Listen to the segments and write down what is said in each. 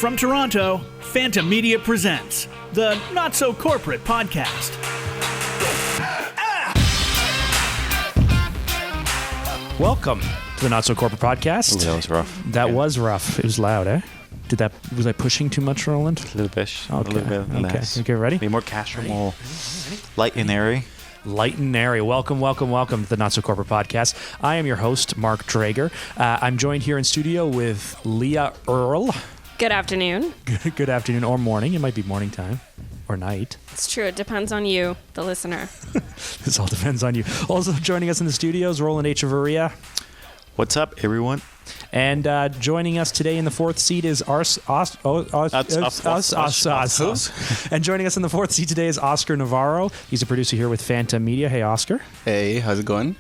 From Toronto, PHANTA Media presents the Not So Corporate Podcast. Welcome to the Not So Corporate Podcast. Ooh, that was rough. That was rough. It was loud, eh? Was I pushing too much, Roland? A little bit. Okay. A little bit less. Okay, ready? Be more casual, more light and airy. Light and airy. Welcome to the Not So Corporate Podcast. I am your host, Mark Drager. I'm joined here in studio with Leah Earl. Good afternoon. Good afternoon or morning. It might be morning time or night. It's true. It depends on you, the listener. This all depends on you. Also joining us in the studio is Roland Echeverria. What's up, everyone? And joining us today in the fourth seat is And joining us in the fourth seat today is Oscar Navarro. He's a producer here with PHANTA Media. Hey, Oscar. Hey, how's it going?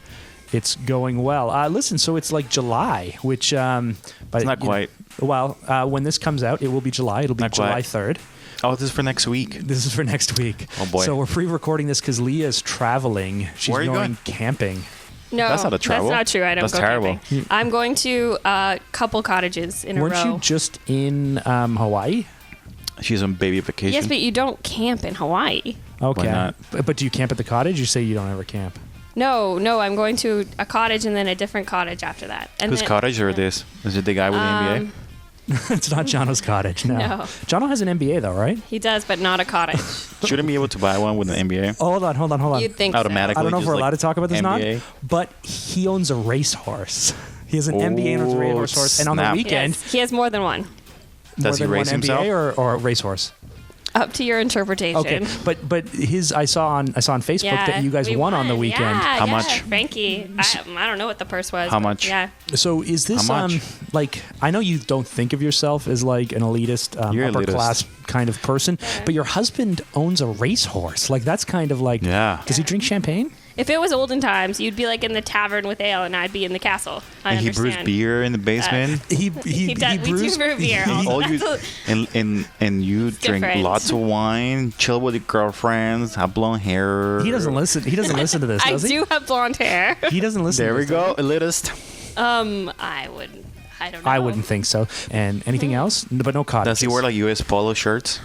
It's going well. Listen, so it's like July, which... It's not quite. When this comes out, it will be July. It'll be July 3rd. Oh, this is for next week. This is for next week. Oh, boy. So we're pre-recording this because Leah's traveling. She's Where are you going camping. No, that's not a travel. That's not true. I don't That's go terrible. camping. I'm going to a couple cottages in a row. Weren't you just in Hawaii? She's on baby vacation. Yes, but you don't camp in Hawaii. Okay. Why not? But do you camp at the cottage? You say you don't ever camp. No, I'm going to a cottage and then a different cottage after that. And Whose then, cottage are this? Is it the guy with the MBA? It's not Jono's cottage, no. No. Jono has an MBA, though, right? He does, but not a cottage. Shouldn't be able to buy one with an MBA. Oh, hold on. You'd think Automatically. I don't know if just we're like allowed to talk about this or not, MBA. but he owns a racehorse. He has an MBA and owns a racehorse. And on the snap. weekend... Yes, he has more than one. Does he more race than one himself? MBA or a racehorse? Up to your interpretation. Okay, but I saw on Facebook that you guys we won on the weekend. Yeah, How much? Frankie. I don't know what the purse was. How but much? Yeah. So is this How much? like, I know you don't think of yourself as like an elitist, You're upper elitist. class kind of person, but your husband owns a racehorse. Like, that's kind of like, Yeah. Does he drink champagne? If it was olden times, you'd be like in the tavern with ale, and I'd be in the castle. I And he understand. brews beer in the basement. He We do brew beer. All you and you drink different. lots of wine, chill with your girlfriends, have blonde hair. He doesn't listen. He doesn't listen to this, I does he? do have blonde hair. He doesn't listen. There to we this, go, elitist. I wouldn't. I don't know. I wouldn't think so. And anything else? But no cottages. Does he wear like US polo shirts?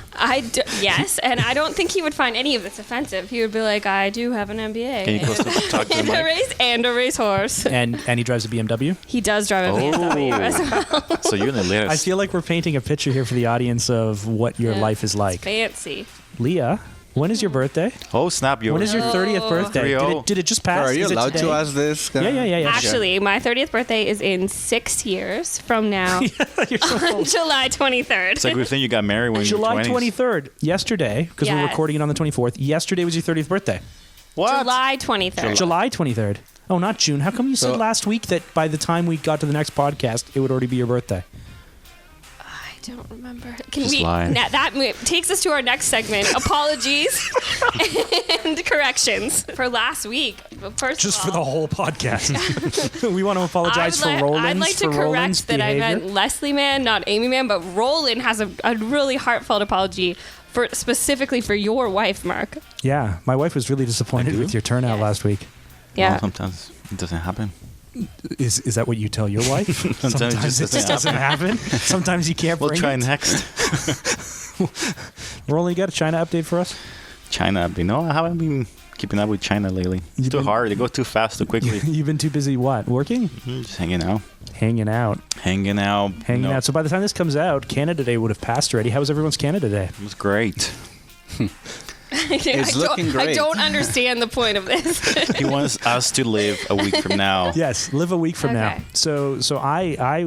Yes, and I don't think he would find any of this offensive. He would be like, I do have an MBA. Can you close to talk to the and a mic? racehorse. And he drives a BMW? He does drive a BMW as well. So you're an elitist. I feel like we're painting a picture here for the audience of what your life is like. Fancy. Leah, when is your birthday? Oh, snap. When is your 30th birthday? 3-0. Did it just pass? Are you Is it allowed today? to ask this? Yeah. Actually, my 30th birthday is in 6 years from now, You're so on old. July 23rd. It's a good thing you got married when you were July 20s. 23rd, yesterday, because we're Yes. recording it on the 24th. Yesterday was your 30th birthday. What? July 23rd. July 23rd. Oh, not June. How come you said So- last week that by the time we got to the next podcast, it would already be your birthday? I don't remember. Can She's we? lying. That takes us to our next segment. Apologies and corrections for last week. First Just of for the all, whole podcast. We want to apologize for Roland's I'd like to Roland's correct that behavior. I meant Leslie Man, not Amy Man, but Roland has a really heartfelt apology for specifically for your wife, Mark. Yeah, my wife was really disappointed with your turnout Yes. last week. Yeah. Well, sometimes it doesn't happen. Is that what you tell your wife? Sometimes it just doesn't happen. Sometimes you can't We'll bring try it. next. Roland, you got a China update for us? China. You know, I haven't been keeping up with China lately. It's You've too been- hard. They go too fast, too quickly. You've been too busy what? Working? Just hanging out. Hanging out. Hanging out. Hanging out. So by the time this comes out, Canada Day would have passed already. How was everyone's Canada Day? It was great. It's looking I great. don't understand the point of this. He wants us to live a week from now. Yes, live a week from now. Okay. So I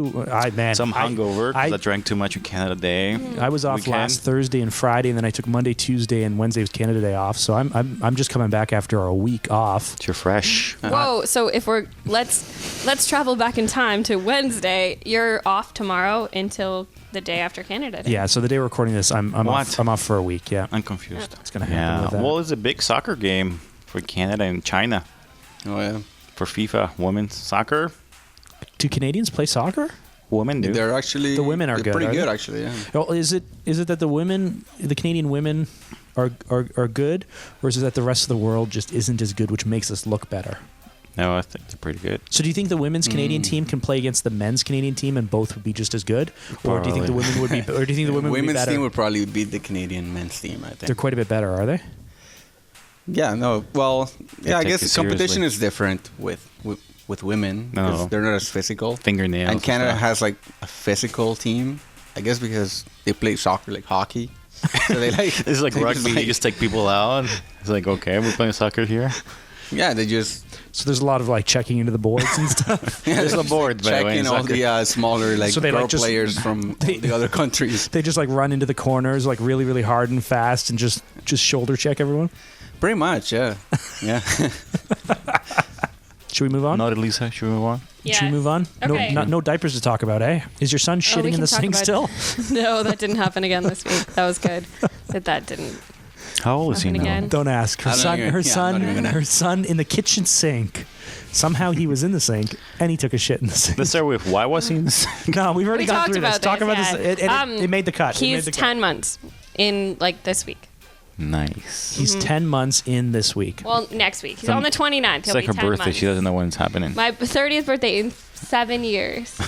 man, Some hungover because I drank too much on Canada Day. I was off Weekend. last Thursday and Friday, and then I took Monday, Tuesday, and Wednesday was Canada Day off. So I'm just coming back after a week off. You're fresh. Whoa! So if let's travel back in time to Wednesday. You're off tomorrow until the day after Canada Day. Yeah. So the day we're recording this, I'm What? off. I'm off for a week. Yeah. I'm confused. It's gonna happen Yeah. with that. Well, it's a big soccer game for Canada and China Oh, yeah. for FIFA women's soccer. Do Canadians play soccer? Women do. They're actually The women are they're good, pretty are good they? actually. Yeah. Well, is it that the Canadian women are good, or is it that the rest of the world just isn't as good, which makes us look better? No, I think they're pretty good. So do you think the women's Canadian team can play against the men's Canadian team and both would be just as good? Or do you think the women would be or do you think the women would be women's better? team would probably beat the Canadian men's team, I think. They're quite a bit better, are they? Yeah, no. Well, yeah, I take guess it competition seriously. is different with women because No. they're not as physical. Fingernails. And and Canada stuff. has like a physical team, I guess because they play soccer like hockey. So they like It's like they rugby. You just take people out. It's like, okay, we're playing soccer here. yeah, they just So there's a lot of like checking into the boards and stuff. There's a board, by the check way, in in all soccer. the smaller like So they, girl like, just- players from they- the other countries. They just like run into the corners like really, really hard and fast and just shoulder check everyone. Pretty much, yeah, yeah. Should we move on? Not Lisa. Should we move on? Should we move on? Okay. No diapers to talk about, eh? Is your son we shitting in can the talk sink about- still? No, that didn't happen again this week. That was good. That didn't. How old is he Happen now? again. Don't ask. Her I don't son, even- her yeah, I'm son, not even gonna- her son in the kitchen sink. Somehow he was in the sink and he took a shit in the sink. Let's start with why was he in this? No, we've already We gone talked through this. about Talk this, about yeah. this. It made the cut. It made He's the cut. 10 months in like this week. Nice. He's 10 months in this week. Well, next week. He's Some- on the 29th. It's He'll like be her 10 birthday. months. She doesn't know when it's happening. My 30th birthday in 7 years.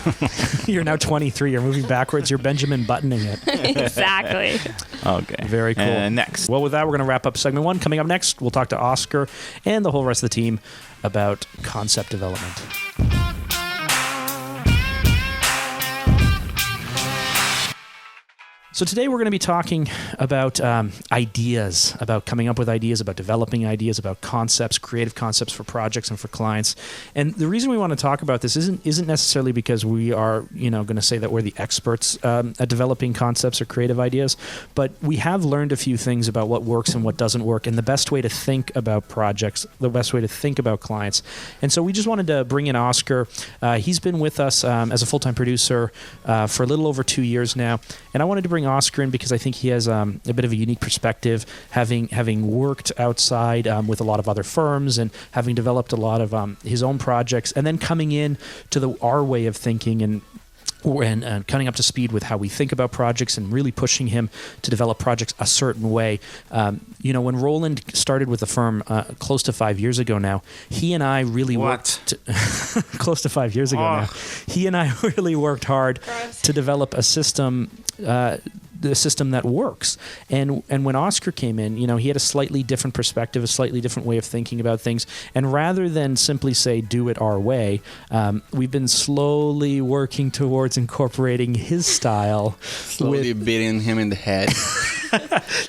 You're now 23. You're moving backwards. You're Benjamin buttoning it. Exactly. Okay. Very cool. And next. Well, with that, we're going to wrap up segment 1. Coming up next, we'll talk to Oscar and the whole rest of the team about concept development. So today we're going to be talking about ideas, about coming up with ideas, about developing ideas, about concepts, creative concepts for projects and for clients. And the reason we want to talk about this isn't necessarily because we are, going to say that we're the experts at developing concepts or creative ideas, but we have learned a few things about what works and what doesn't work, and the best way to think about projects, the best way to think about clients. And so we just wanted to bring in Oscar. He's been with us as a full-time producer for a little over 2 years now, and I wanted to bring Oscar in because I think he has a bit of a unique perspective, having worked outside with a lot of other firms and having developed a lot of his own projects, and then coming in to our way of thinking and coming up to speed with how we think about projects and really pushing him to develop projects a certain way. When Roland started with the firm close to 5 years ago now, he and I really worked close to 5 years ago now. He and I really worked hard to develop a system that works. And when Oscar came in, he had a slightly different perspective, a slightly different way of thinking about things. And rather than simply say, do it our way, we've been slowly working towards incorporating his style. Slowly beating him in the head.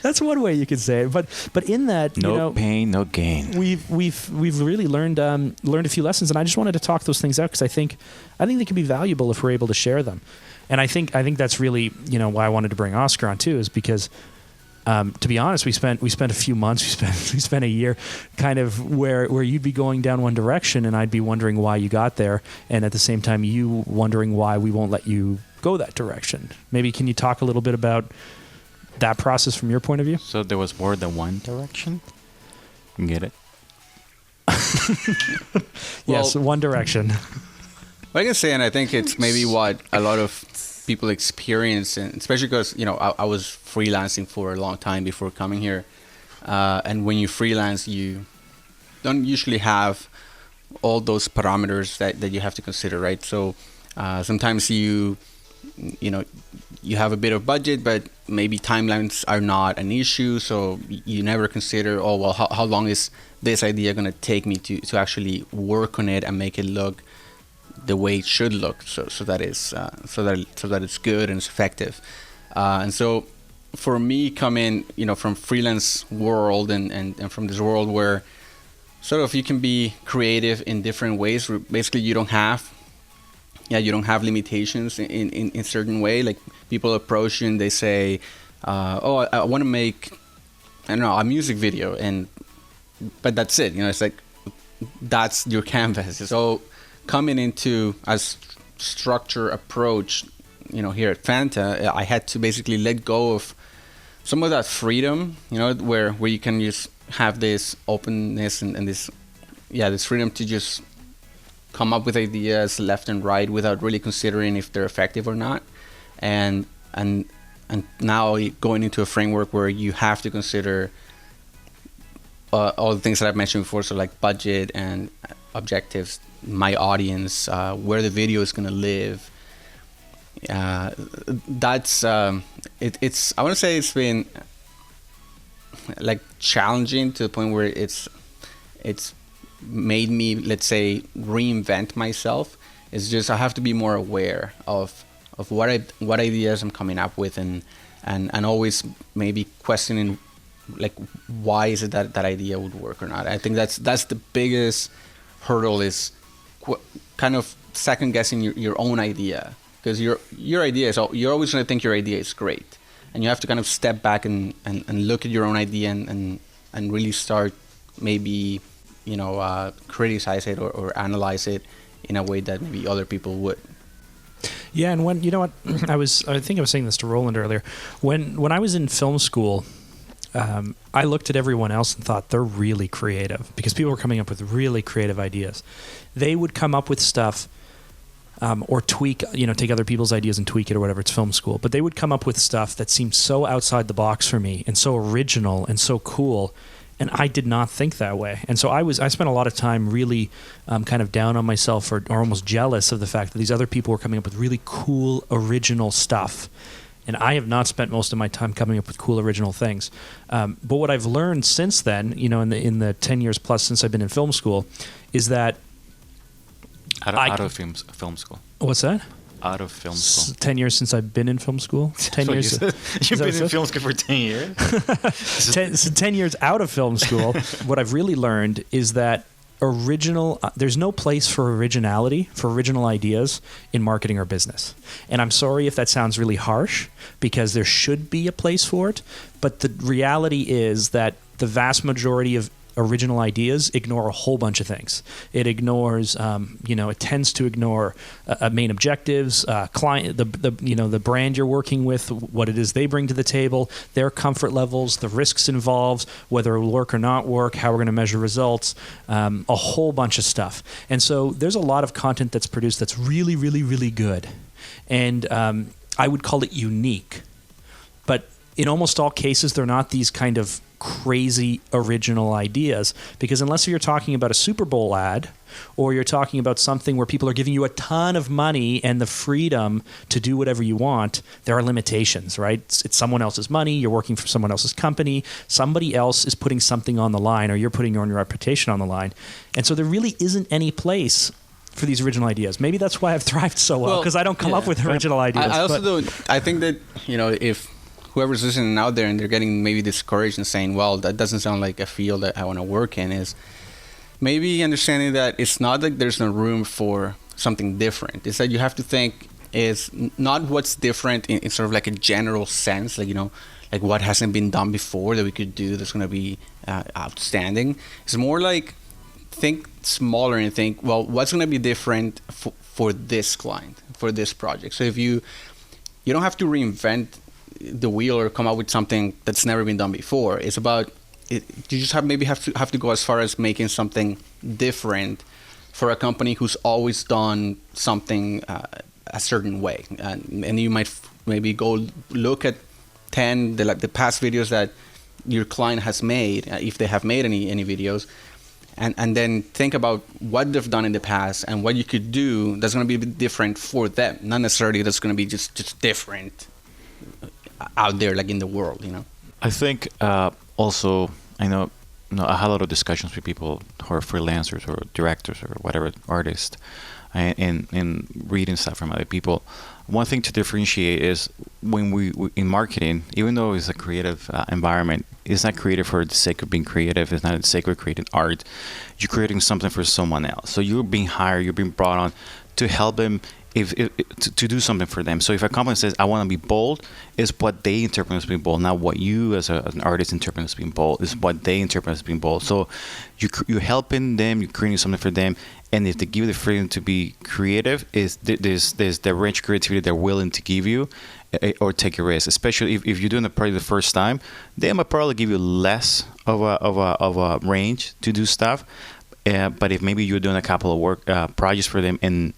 That's one way you could say it. But in that, No pain, no gain. we've really learned a few lessons, and I just wanted to talk those things out because I think they can be valuable if we're able to share them. And I think that's really why I wanted to bring Oscar on too, is because to be honest, we spent a few months, we spent a year, kind of where you'd be going down one direction, and I'd be wondering why you got there, and at the same time you wondering why we won't let you go that direction. Maybe can you talk a little bit about that process from your point of view? So there was more than one direction? You get it? Yes, one direction. What I can say, and I think it's maybe what a lot of people experience, and especially because I was freelancing for a long time before coming here, and when you freelance, you don't usually have all those parameters that you have to consider, right? So sometimes you have a bit of budget, but maybe timelines are not an issue, so you never consider, how long is this idea going to take me to actually work on it and make it look the way it should look, so that it's good and it's effective. And so for me, coming from freelance world and from this world where sort of you can be creative in different ways, where basically you don't have limitations in certain way. Like people approach you and they say, I want to make a music video, but that's it. It's like that's your canvas. So coming into a structure approach, here at PHANTA, I had to basically let go of some of that freedom, where you can just have this openness and this freedom to just come up with ideas left and right without really considering if they're effective or not. And now going into a framework where you have to consider all the things that I've mentioned before, so like budget and objectives, my audience, where the video is going to live. That's it's I want to say it's been like challenging to the point where it's made me, let's say, reinvent myself. It's just I have to be more aware of what ideas I'm coming up with, and always maybe questioning, like, why is it that idea would work or not. I think that's the biggest hurdle, is kind of second guessing your own idea, because your idea is, you're always going to think your idea is great, and you have to kind of step back and look at your own idea and really start maybe criticize it or analyze it in a way that maybe other people would. Yeah, and when, you know what, I think I was saying this to Roland earlier. When I was in film school, I looked at everyone else and thought they're really creative, because people were coming up with really creative ideas. They would come up with stuff, or tweak, take other people's ideas and tweak it or whatever. It's film school, but they would come up with stuff that seemed so outside the box for me and so original and so cool. And I did not think that way. And so I spent a lot of time really kind of down on myself, or almost jealous of the fact that these other people were coming up with really cool, original stuff. And I have not spent most of my time coming up with cool, original things. But what I've learned since then, in the 10 years plus since I've been in film school, is that... Out of film school. What's that? Out of film school. 10 years since I've been in film school. 10 years. You've been in film school for 10 years? 10 years out of film school. What I've really learned is that there's no place for originality, for original ideas in marketing or business. And I'm sorry if that sounds really harsh, because there should be a place for it. But the reality is that the vast majority of original ideas ignore a whole bunch of things. It ignores, it tends to ignore main objectives, client, the brand you're working with, what it is they bring to the table, their comfort levels, the risks involved, whether it will work or not work, how we're going to measure results, a whole bunch of stuff. And so there's a lot of content that's produced that's really, really, really good. And I would call it unique. But in almost all cases, they're not these kind of crazy original ideas, because unless you're talking about a Super Bowl ad, or you're talking about something where people are giving you a ton of money and the freedom to do whatever you want, there are limitations, right? It's someone else's money, you're working for someone else's company, somebody else is putting something on the line, or you're putting your own reputation on the line. And so there really isn't any place for these original ideas. Maybe that's why I've thrived so well, because I don't come up with original ideas. I think that, if whoever's listening out there and they're getting maybe discouraged and saying, well, that doesn't sound like a field that I want to work in, is maybe understanding that it's not like there's no room for something different. It's that you have to think is not what's different in sort of like a general sense, like what hasn't been done before that we could do that's going to be outstanding. It's more like think smaller and think, well, what's going to be different for this client, for this project. So if you don't have to reinvent the wheel or come up with something that's never been done before. It's about it. You just have to go as far as making something different for a company who's always done something a certain way, and you might maybe go look at 10 the past videos that your client has made, if they have made any videos, and then think about what they've done in the past and what you could do that's going to be different for them, not necessarily that's going to be just different out there, like in the world, I think also, I know I had a lot of discussions with people who are freelancers or directors or whatever, artists, and reading stuff from other people. One thing to differentiate is when we in marketing, even though it's a creative environment, it's not creative for the sake of being creative. It's not the sake of creating art. You're creating something for someone else. So you're being hired, you're being brought on to help them to do something for them. So if a company says, I want to be bold, it's what they interpret as being bold, not what you as an artist interpret as being bold. It's what they interpret as being bold. So you're helping them, you're creating something for them, and if they give you the freedom to be creative, there's the range of creativity they're willing to give you or take a risk. Especially if you're doing a project the first time, they might probably give you less of a range to do stuff. But if maybe you're doing a couple of projects for them and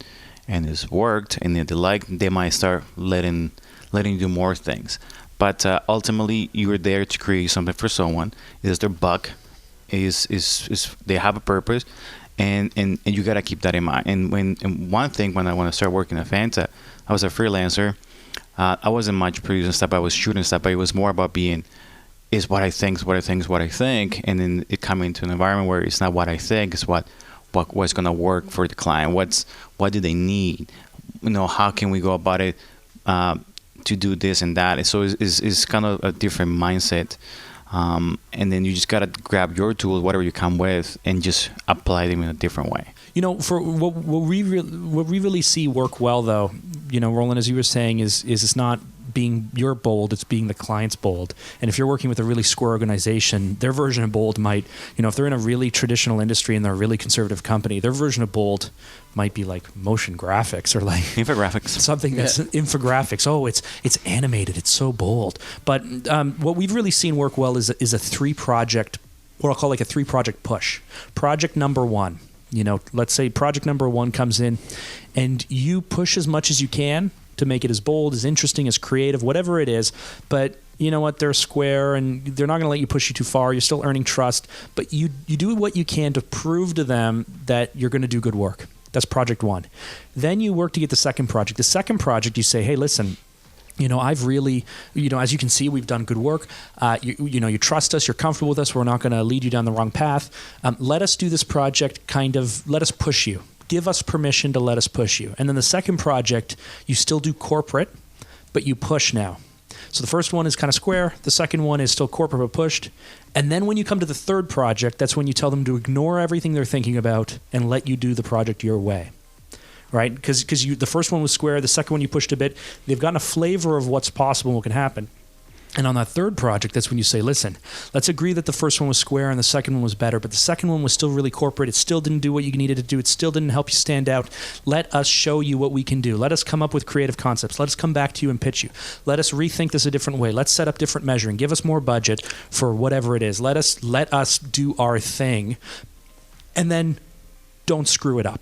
it's worked and they might start letting you do more things. But ultimately, you're there to create something for someone. It's their buck, is they have a purpose, and you gotta keep that in mind. And one thing when I started working at Fanta, I was a freelancer. I wasn't much producing stuff. I was shooting stuff, but it was more about being is what I think, and then it coming into an environment where it's not what I think, it's what's gonna work for the client. What do they need? How can we go about it to do this and that? And so it's kind of a different mindset. And then you just gotta grab your tools, whatever you come with, and just apply them in a different way. For what we really see work well, though, Roland, as you were saying, is it's not being your bold, it's being the client's bold. And if you're working with a really square organization, their version of bold might, if they're in a really traditional industry and they're a really conservative company, their version of bold might be like motion graphics or like infographics, something that's infographics. Oh, it's animated, it's so bold. But what we've really seen work well is a 3-project, what I'll call like a 3-project push. Project number 1. Let's say project number 1 comes in and you push as much as you can to make it as bold, as interesting, as creative, whatever it is. But you know what? They're square and they're not going to let you push you too far. You're still earning trust, but you do what you can to prove to them that you're going to do good work. That's project 1. Then you work to get the second project. The second project, you say, hey, listen, I've really, as you can see, we've done good work. You trust us. You're comfortable with us. We're not going to lead you down the wrong path. Let us do this project. Let us push you. Give us permission to let us push you. And then the second project, you still do corporate, but you push now. So the first one is kind of square. The second one is still corporate but pushed. And then when you come to the third project, that's when you tell them to ignore everything they're thinking about and let you do the project your way. Right? Because the first one was square, the second one you pushed a bit. They've gotten a flavor of what's possible and what can happen. And on that third project, that's when you say, listen, let's agree that the first one was square and the second one was better, but the second one was still really corporate. It still didn't do what you needed to do. It still didn't help you stand out. Let us show you what we can do. Let us come up with creative concepts. Let us come back to you and pitch you. Let us rethink this a different way. Let's set up different measuring. Give us more budget for whatever it is. Let us do our thing. And then don't screw it up.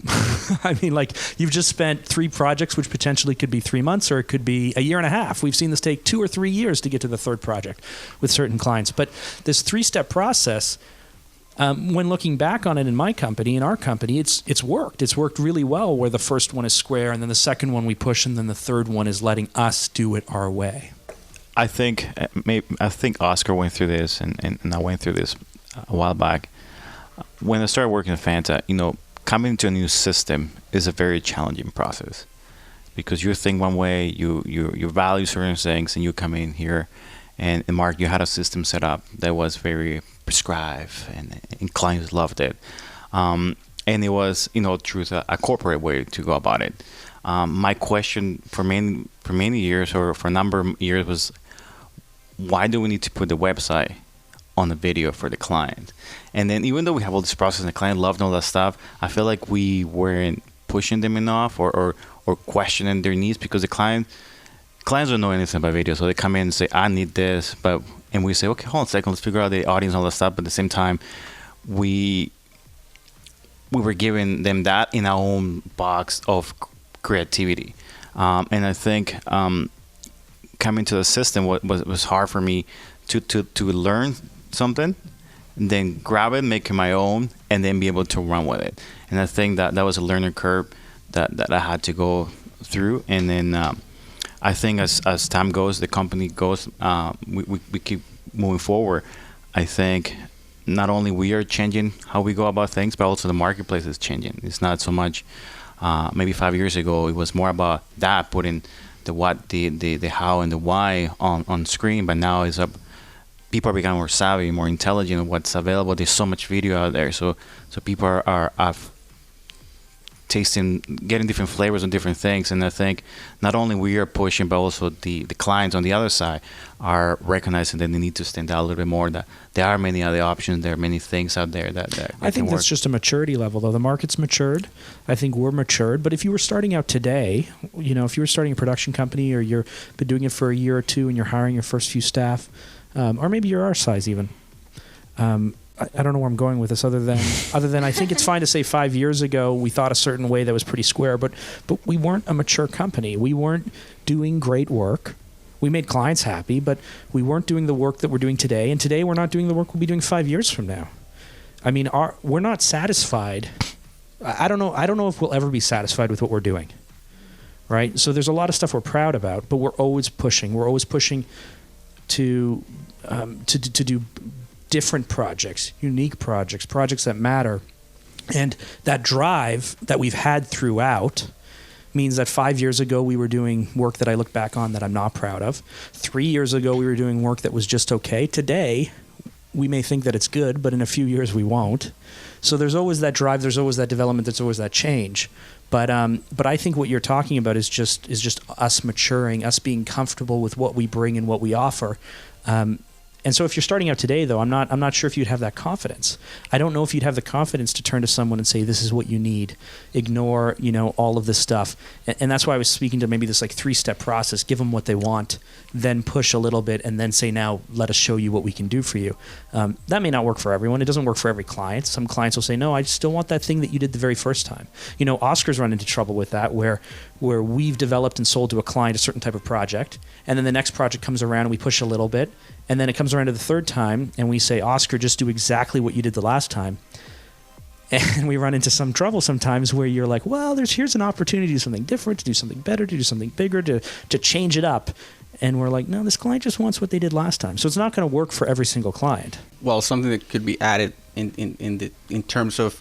I mean, like, you've just spent 3 projects, which potentially could be 3 months or it could be a year and a half. We've seen this take 2 or 3 years to get to the third project with certain clients. But this 3-step process, when looking back on it in my company, in our company, it's worked. It's worked really well where the first one is square and then the second one we push and then the third one is letting us do it our way. I think Oscar went through this and I went through this a while back. When I started working at Fanta, coming to a new system is a very challenging process because you think one way, you value certain things, and you come in here, and Mark, you had a system set up that was very prescribed, and clients loved it, and it was, truth, a corporate way to go about it. My question for many years, or for a number of years, was why do we need to put the website on the video for the client? And then even though we have all this process and the client loved all that stuff, I feel like we weren't pushing them enough or questioning their needs, because the clients don't know anything about video. So they come in and say, I need this, and we say, okay, hold on a second, let's figure out the audience and all that stuff. But at the same time, we were giving them that in our own box of creativity. And I think coming to the system was hard for me to learn something, and then grab it, make it my own, and then be able to run with it. And I think that was a learning curve that I had to go through. And then I think as time goes, the company goes, we keep moving forward. I think not only we are changing how we go about things, but also the marketplace is changing. It's not so much, maybe 5 years ago, it was more about that, putting the what, the how, and the why on screen. But now it's up. People are becoming more savvy, more intelligent of what's available. There's so much video out there, so people are tasting, getting different flavors on different things. And I think not only we are pushing, but also the clients on the other side are recognizing that they need to stand out a little bit more. That there are many other options. There are many things out there that I think that's just a maturity level, though. The market's matured. I think we're matured. But if you were starting out today, if you were starting a production company, or you've been doing it for a year or two, and you're hiring your first few staff. Or maybe you're our size even. I don't know where I'm going with this, other than I think it's fine to say 5 years ago we thought a certain way that was pretty square, but we weren't a mature company. We weren't doing great work. We made clients happy, but we weren't doing the work that we're doing today. And today we're not doing the work we'll be doing 5 years from now. I mean, we're not satisfied. I don't know if we'll ever be satisfied with what we're doing, right? So there's a lot of stuff we're proud about, but we're always pushing. We're always pushing to do different projects, unique projects, projects that matter. And that drive that we've had throughout means that 5 years ago we were doing work that I look back on that I'm not proud of. 3 years ago we were doing work that was just okay. Today we may think that it's good, but in a few years we won't. So there's always that drive, there's always that development, there's always that change. But I think what you're talking about is just us maturing, us being comfortable with what we bring and what we offer. And so if you're starting out today, though, I'm not sure if you'd have that confidence. I don't know if you'd have the confidence to turn to someone and say, this is what you need. Ignore, all of this stuff. And that's why I was speaking to maybe this like 3-step process. Give them what they want, then push a little bit, and then say, now let us show you what we can do for you. That may not work for everyone. It doesn't work for every client. Some clients will say, no, I still want that thing that you did the very first time. Oscar's run into trouble with that, where we've developed and sold to a client a certain type of project, and then the next project comes around and we push a little bit, and then it comes around to the third time and we say, Oscar, just do exactly what you did the last time. And we run into some trouble sometimes where you're like, well, here's an opportunity to do something different, to do something better, to do something bigger, to change it up. And we're like, no, this client just wants what they did last time. So it's not going to work for every single client. Well, something that could be added in terms of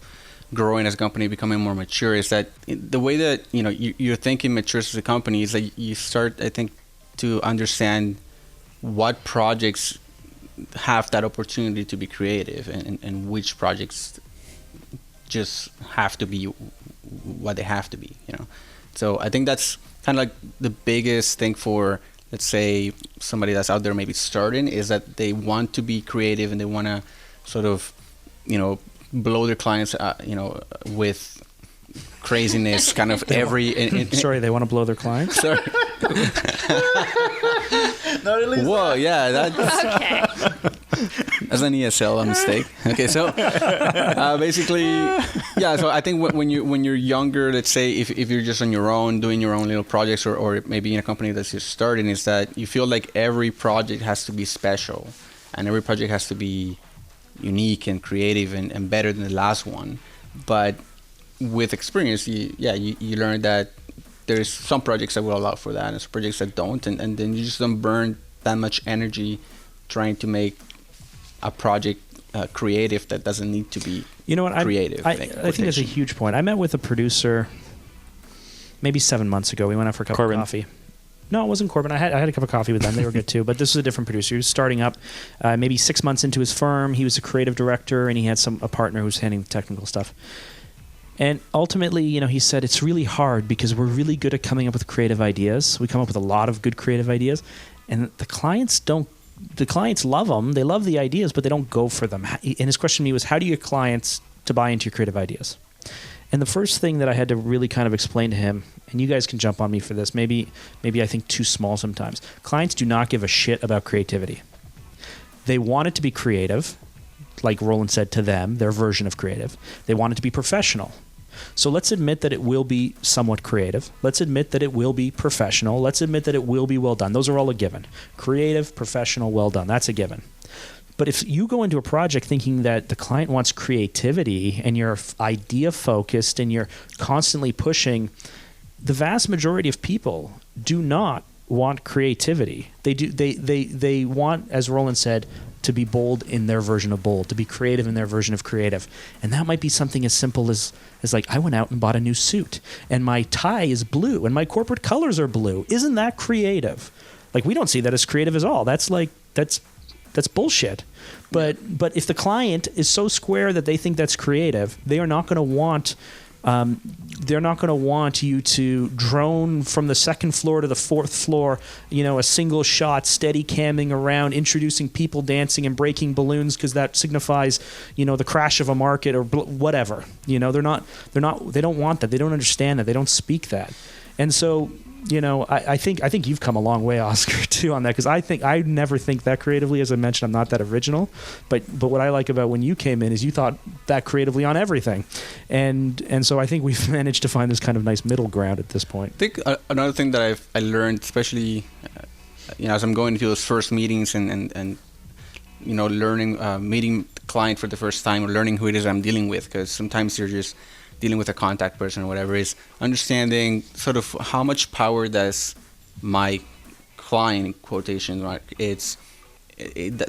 growing as a company, becoming more mature, is that the way that your thinking matures as a company is that you start, I think, to understand what projects have that opportunity to be creative, and which projects just have to be what they have to be. So I think that's kind of like the biggest thing for, let's say, somebody that's out there maybe starting, is that they want to be creative and they want to sort of blow their clients with craziness kind of Sorry, they want to blow their clients? Sorry. Whoa, yeah, that's an ESL mistake. Okay, so basically, yeah. So I think when you're younger, let's say if you're just on your own, doing your own little projects, or maybe in a company that's just starting, is that you feel like every project has to be special, and every project has to be unique and creative and better than the last one. But with experience, you learn that there's some projects that will allow for that, and some projects that don't, and then you just don't burn that much energy trying to make a project creative that doesn't need to be creative. I think that's a huge point. I met with a producer maybe 7 months ago. We went out for a cup of coffee. No, it wasn't Corbin. I had a cup of coffee with them. They were good too. But this was a different producer. He was starting up maybe 6 months into his firm. He was a creative director, and he had a partner who was handling the technical stuff. And ultimately, he said it's really hard because we're really good at coming up with creative ideas. We come up with a lot of good creative ideas, and the clients don't. The clients love them. They love the ideas, but they don't go for them. And his question to me was, how do you get clients to buy into your creative ideas? And the first thing that I had to really kind of explain to him, and you guys can jump on me for this, maybe I think too small sometimes. Clients do not give a shit about creativity. They want it to be creative, like Roland said, to them, their version of creative. They want it to be professional. So let's admit that it will be somewhat creative. Let's admit that it will be professional. Let's admit that it will be well done. Those are all a given. Creative, professional, well done. That's a given. But if you go into a project thinking that the client wants creativity and you're idea focused and you're constantly pushing, the vast majority of people do not want creativity. They want, as Roland said, to be bold in their version of bold, to be creative in their version of creative. And that might be something as simple as like, I went out and bought a new suit and my tie is blue and my corporate colors are blue. Isn't that creative? Like, we don't see that as creative at all. That's bullshit. But if the client is so square that they think that's creative, they are not going to want you to drone from the second floor to the fourth floor, a single shot, steady camming around, introducing people dancing and breaking balloons because that signifies, the crash of a market or whatever. They don't want that. They don't understand that. They don't speak that. And so, I think you've come a long way, Oscar, too, on that, because I never think that creatively. As I mentioned, I'm not that original, but what I like about when you came in is you thought that creatively on everything, and so I think we've managed to find this kind of nice middle ground at this point. I think another thing that I learned, especially as I'm going to those first meetings and learning, meeting client for the first time or learning who it is I'm dealing with, because sometimes you're just dealing with a contact person or whatever, is understanding sort of how much power does my client, in quotation mark,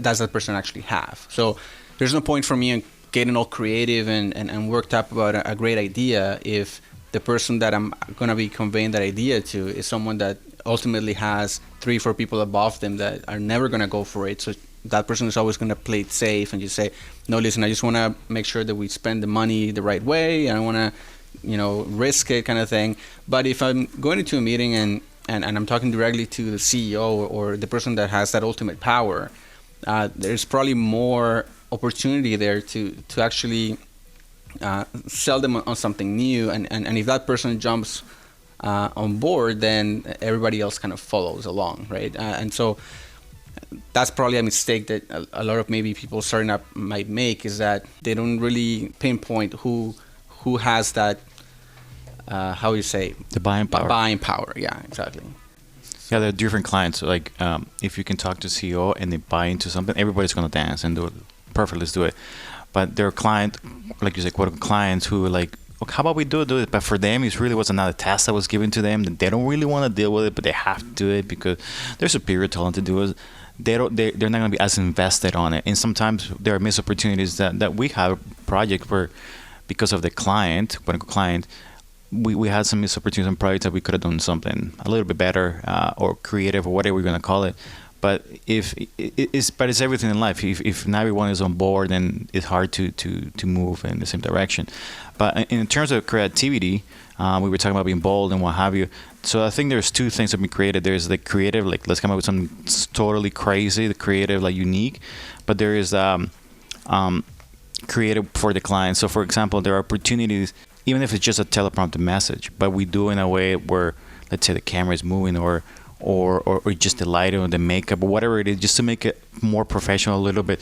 does that person actually have. So there's no point for me in getting all creative and worked up about a great idea if the person that I'm going to be conveying that idea to is someone that ultimately has 3-4 people above them that are never going to go for it. So that person is always going to play it safe and just say, no, listen, I just want to make sure that we spend the money the right way. I don't want to, risk it, kind of thing. But if I'm going into a meeting and I'm talking directly to the CEO or the person that has that ultimate power, there's probably more opportunity there to actually sell them on something new. And if that person jumps on board, then everybody else kind of follows along, right? And so that's probably a mistake that a lot of maybe people starting up might make, is that they don't really pinpoint who has that, how you say? The buying power. Buying power, yeah, exactly. Yeah, there are different clients. So like, if you can talk to CEO and they buy into something, everybody's going to dance and do it. Perfect, let's do it. But there are clients, like you say, quote unquote, clients who are like, okay, how about we do it? But for them, it really was another task that was given to them. That they don't really want to deal with it, but they have to do it because they're superior talent to do it. They're not going to be as invested on it. And sometimes there are missed opportunities that we have a project where, because of the client, quote unquote client, we had some missed opportunities on projects that we could have done something a little bit better or creative or whatever we're going to call it. But it's everything in life. If not everyone is on board, then it's hard to move in the same direction. But in terms of creativity, we were talking about being bold and what have you. So I think there's two things that we created. There's the creative, like let's come up with something totally crazy, the creative, like unique. But there is creative for the client. So for example, there are opportunities, even if it's just a teleprompter message, but we do in a way where, let's say, the camera is moving or just the lighting or the makeup or whatever it is, just to make it more professional, a little bit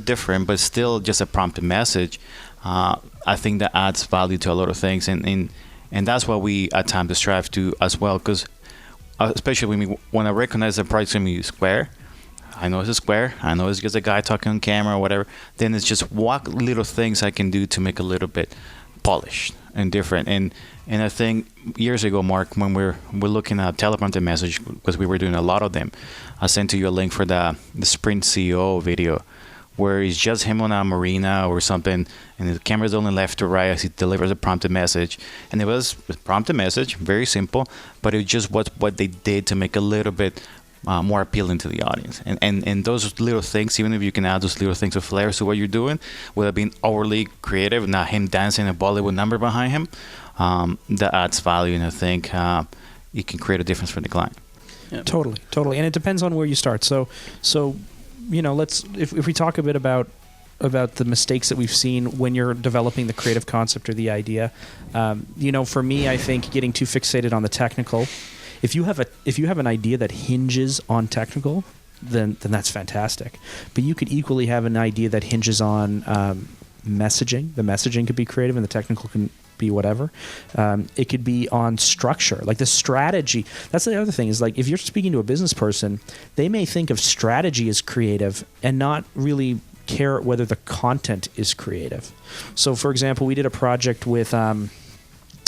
different, but still just a prompted message. I think that adds value to a lot of things, and that's what we at times strive to as well. Because especially when I recognize the project's gonna be square, I know it's a square, I know it's just a guy talking on camera or whatever. Then it's just what little things I can do to make a little bit polished and different. And I think years ago, Mark, when we're looking at teleprompter message, because we were doing a lot of them, I sent to you a link for the Sprint CEO video, where it's just him on a marina or something, and the camera's only left to right as he delivers a prompted message. And it was a prompted message, very simple, but it just was what they did to make a little bit more appealing to the audience. And those little things, even if you can add those little things of flair to what you're doing, without being overly creative, not him dancing a Bollywood number behind him, that adds value, and I think it can create a difference for the client. Yeah. Totally. And it depends on where you start. So let's if we talk a bit about the mistakes that we've seen when you're developing the creative concept or the idea. For me, I think getting too fixated on the technical. If you have an idea that hinges on technical, then that's fantastic. But you could equally have an idea that hinges on messaging. The messaging could be creative, and the technical can be whatever. It could be on structure, like the strategy. That's the other thing, is like if you're speaking to a business person, they may think of strategy as creative and not really care whether the content is creative. So for example, we did a project with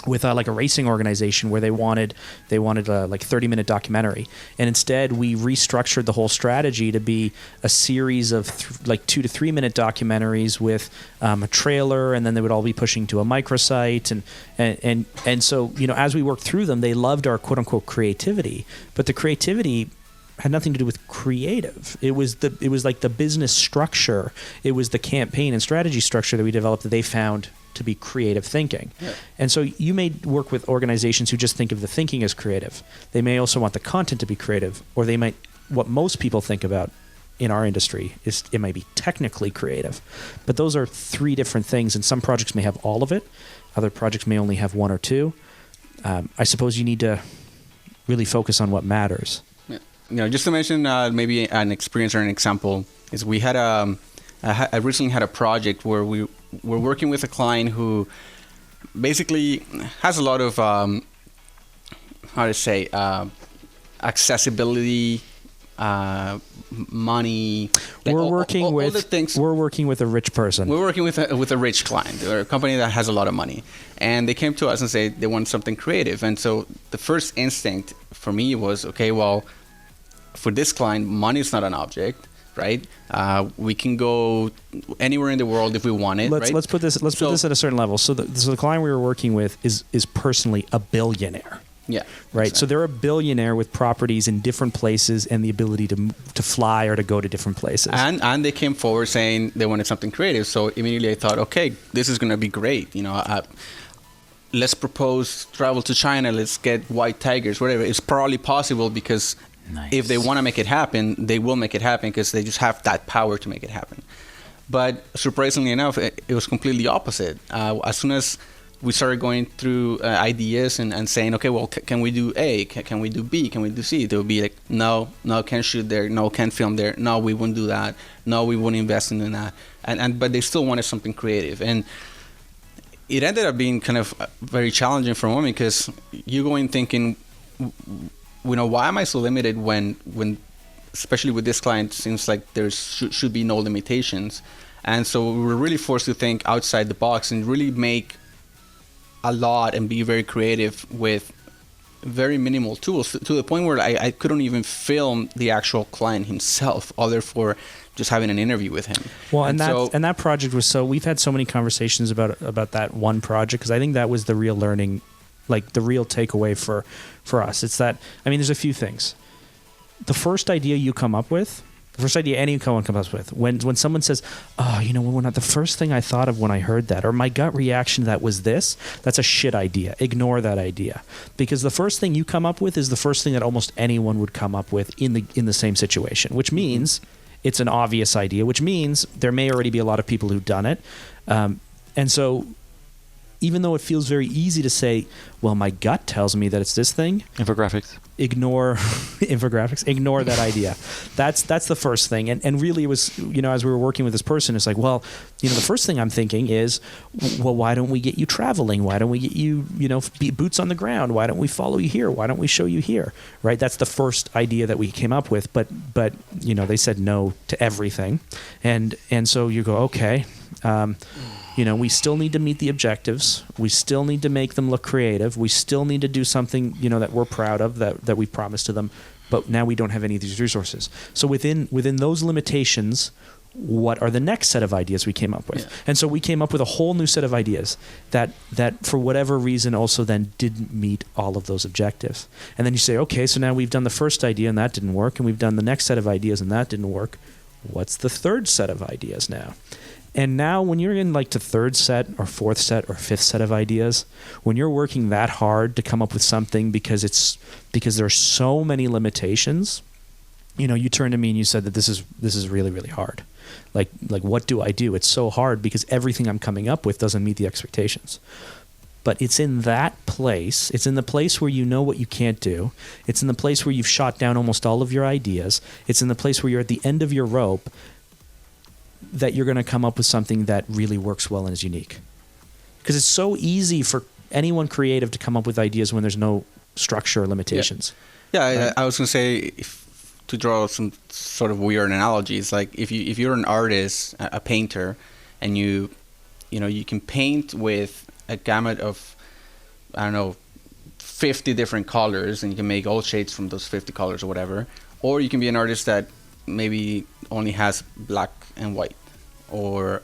like a racing organization where they wanted a like 30-minute documentary, and instead we restructured the whole strategy to be a series of 2 to 3 minute documentaries with a trailer, and then they would all be pushing to a microsite, and so as we worked through them, they loved our quote unquote creativity, but the creativity had nothing to do with creative. It was like the business structure, it was the campaign and strategy structure that we developed that they found to be creative thinking. Yeah. And so you may work with organizations who just think of the thinking as creative. They may also want the content to be creative, or they might, what most people think about in our industry is it might be technically creative. But those are three different things, and some projects may have all of it. Other projects may only have one or two. I suppose you need to really focus on what matters. Yeah. Just to mention maybe an experience or an example, is we had I recently had a project where we're working with a client who basically has a lot of accessibility money. Like we're all working with the things. we're working with a rich person. We're working with a rich client or a company that has a lot of money, and they came to us and said they want something creative. And so the first instinct for me was, okay, well, for this client, money is not an object, right? We can go anywhere in the world if we want it. Let's put this put this at a certain level. So the client we were working with is personally a billionaire. Yeah. Right. Exactly. So they're a billionaire with properties in different places and the ability to fly or to go to different places. And they came forward saying they wanted something creative. So immediately I thought, okay, this is going to be great. Let's propose travel to China. Let's get white tigers, whatever. It's probably possible because if they want to make it happen, they will make it happen because they just have that power to make it happen. But surprisingly enough, it was completely opposite. As soon as we started going through ideas and saying, okay, well, can we do A? Can we do B? Can we do C? They would be like, no, can't shoot there. No, can't film there. No, we wouldn't do that. No, we wouldn't invest in that. But they still wanted something creative. And it ended up being kind of very challenging for a moment because you go in thinking, why am I so limited when especially with this client, it seems like there should be no limitations. And so we were really forced to think outside the box and really make a lot and be very creative with very minimal tools to the point where I couldn't even film the actual client himself other for just having an interview with him. Well, and that project was we've had so many conversations about that one project because I think that was the real learning, like the real takeaway for us. It's that, there's a few things. The first idea you come up with, the first idea anyone comes up with, when someone says, the first thing I thought of when I heard that, or my gut reaction to that was this, that's a shit idea. Ignore that idea. Because the first thing you come up with is the first thing that almost anyone would come up with in the same situation, which means it's an obvious idea, which means there may already be a lot of people who've done it. And so even though it feels very easy to say, well, my gut tells me that it's this thing. Infographics. Ignore infographics. Ignore that idea. That's the first thing. And really it was, as we were working with this person, it's like, well, the first thing I'm thinking is, well, why don't we get you traveling? Why don't we get you, boots on the ground? Why don't we follow you here? Why don't we show you here? Right? That's the first idea that we came up with. But they said no to everything. And so you go, okay, we still need to meet the objectives. We still need to make them look creative. We still need to do something, that we're proud of, that we promised to them. But now we don't have any of these resources. So within those limitations, what are the next set of ideas we came up with? Yeah. And so we came up with a whole new set of ideas that for whatever reason also then didn't meet all of those objectives. And then you say, okay, so now we've done the first idea and that didn't work, and we've done the next set of ideas and that didn't work. What's the third set of ideas now? And now when you're in like the third set or fourth set or fifth set of ideas, when you're working that hard to come up with something because there are so many limitations, you turn to me and you said that this is really, really hard. Like what do I do? It's so hard because everything I'm coming up with doesn't meet the expectations. But it's in that place, it's in the place where you know what you can't do. It's in the place where you've shot down almost all of your ideas. It's in the place where you're at the end of your rope that you're going to come up with something that really works well and is unique. Because it's so easy for anyone creative to come up with ideas when there's no structure or limitations. Yeah, right? I was going to say, to draw some sort of weird analogies, like if you're an artist, a painter, and you can paint with a gamut of, 50 different colors, and you can make all shades from those 50 colors or whatever. Or you can be an artist that maybe only has black and white, or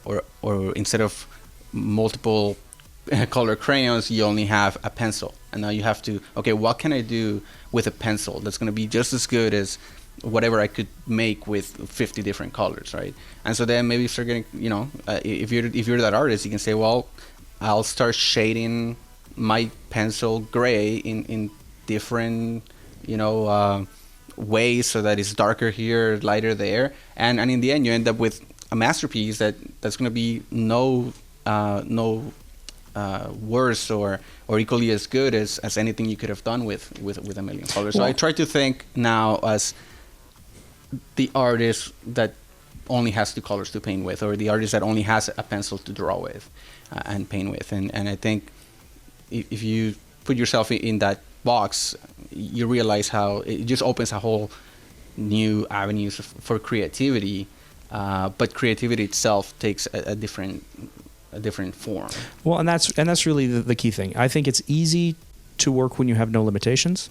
instead of multiple color crayons, you only have a pencil. And now you have to, okay, what can I do with a pencil that's going to be just as good as whatever I could make with 50 different colors, right? And so then maybe you start getting, if you're that artist, you can say, well, I'll start shading my pencil gray in different, ways so that it's darker here, lighter there, and in the end you end up with a masterpiece that's going to be no worse or equally as good as anything you could have done with a million colors. So I try to think now as the artist that only has two colors to paint with, or the artist that only has a pencil to draw with and paint with, and I think if you put yourself in that box, you realize how it just opens a whole new avenues for creativity, but creativity itself takes a different form. Well, and that's really the key thing. I think it's easy to work when you have no limitations.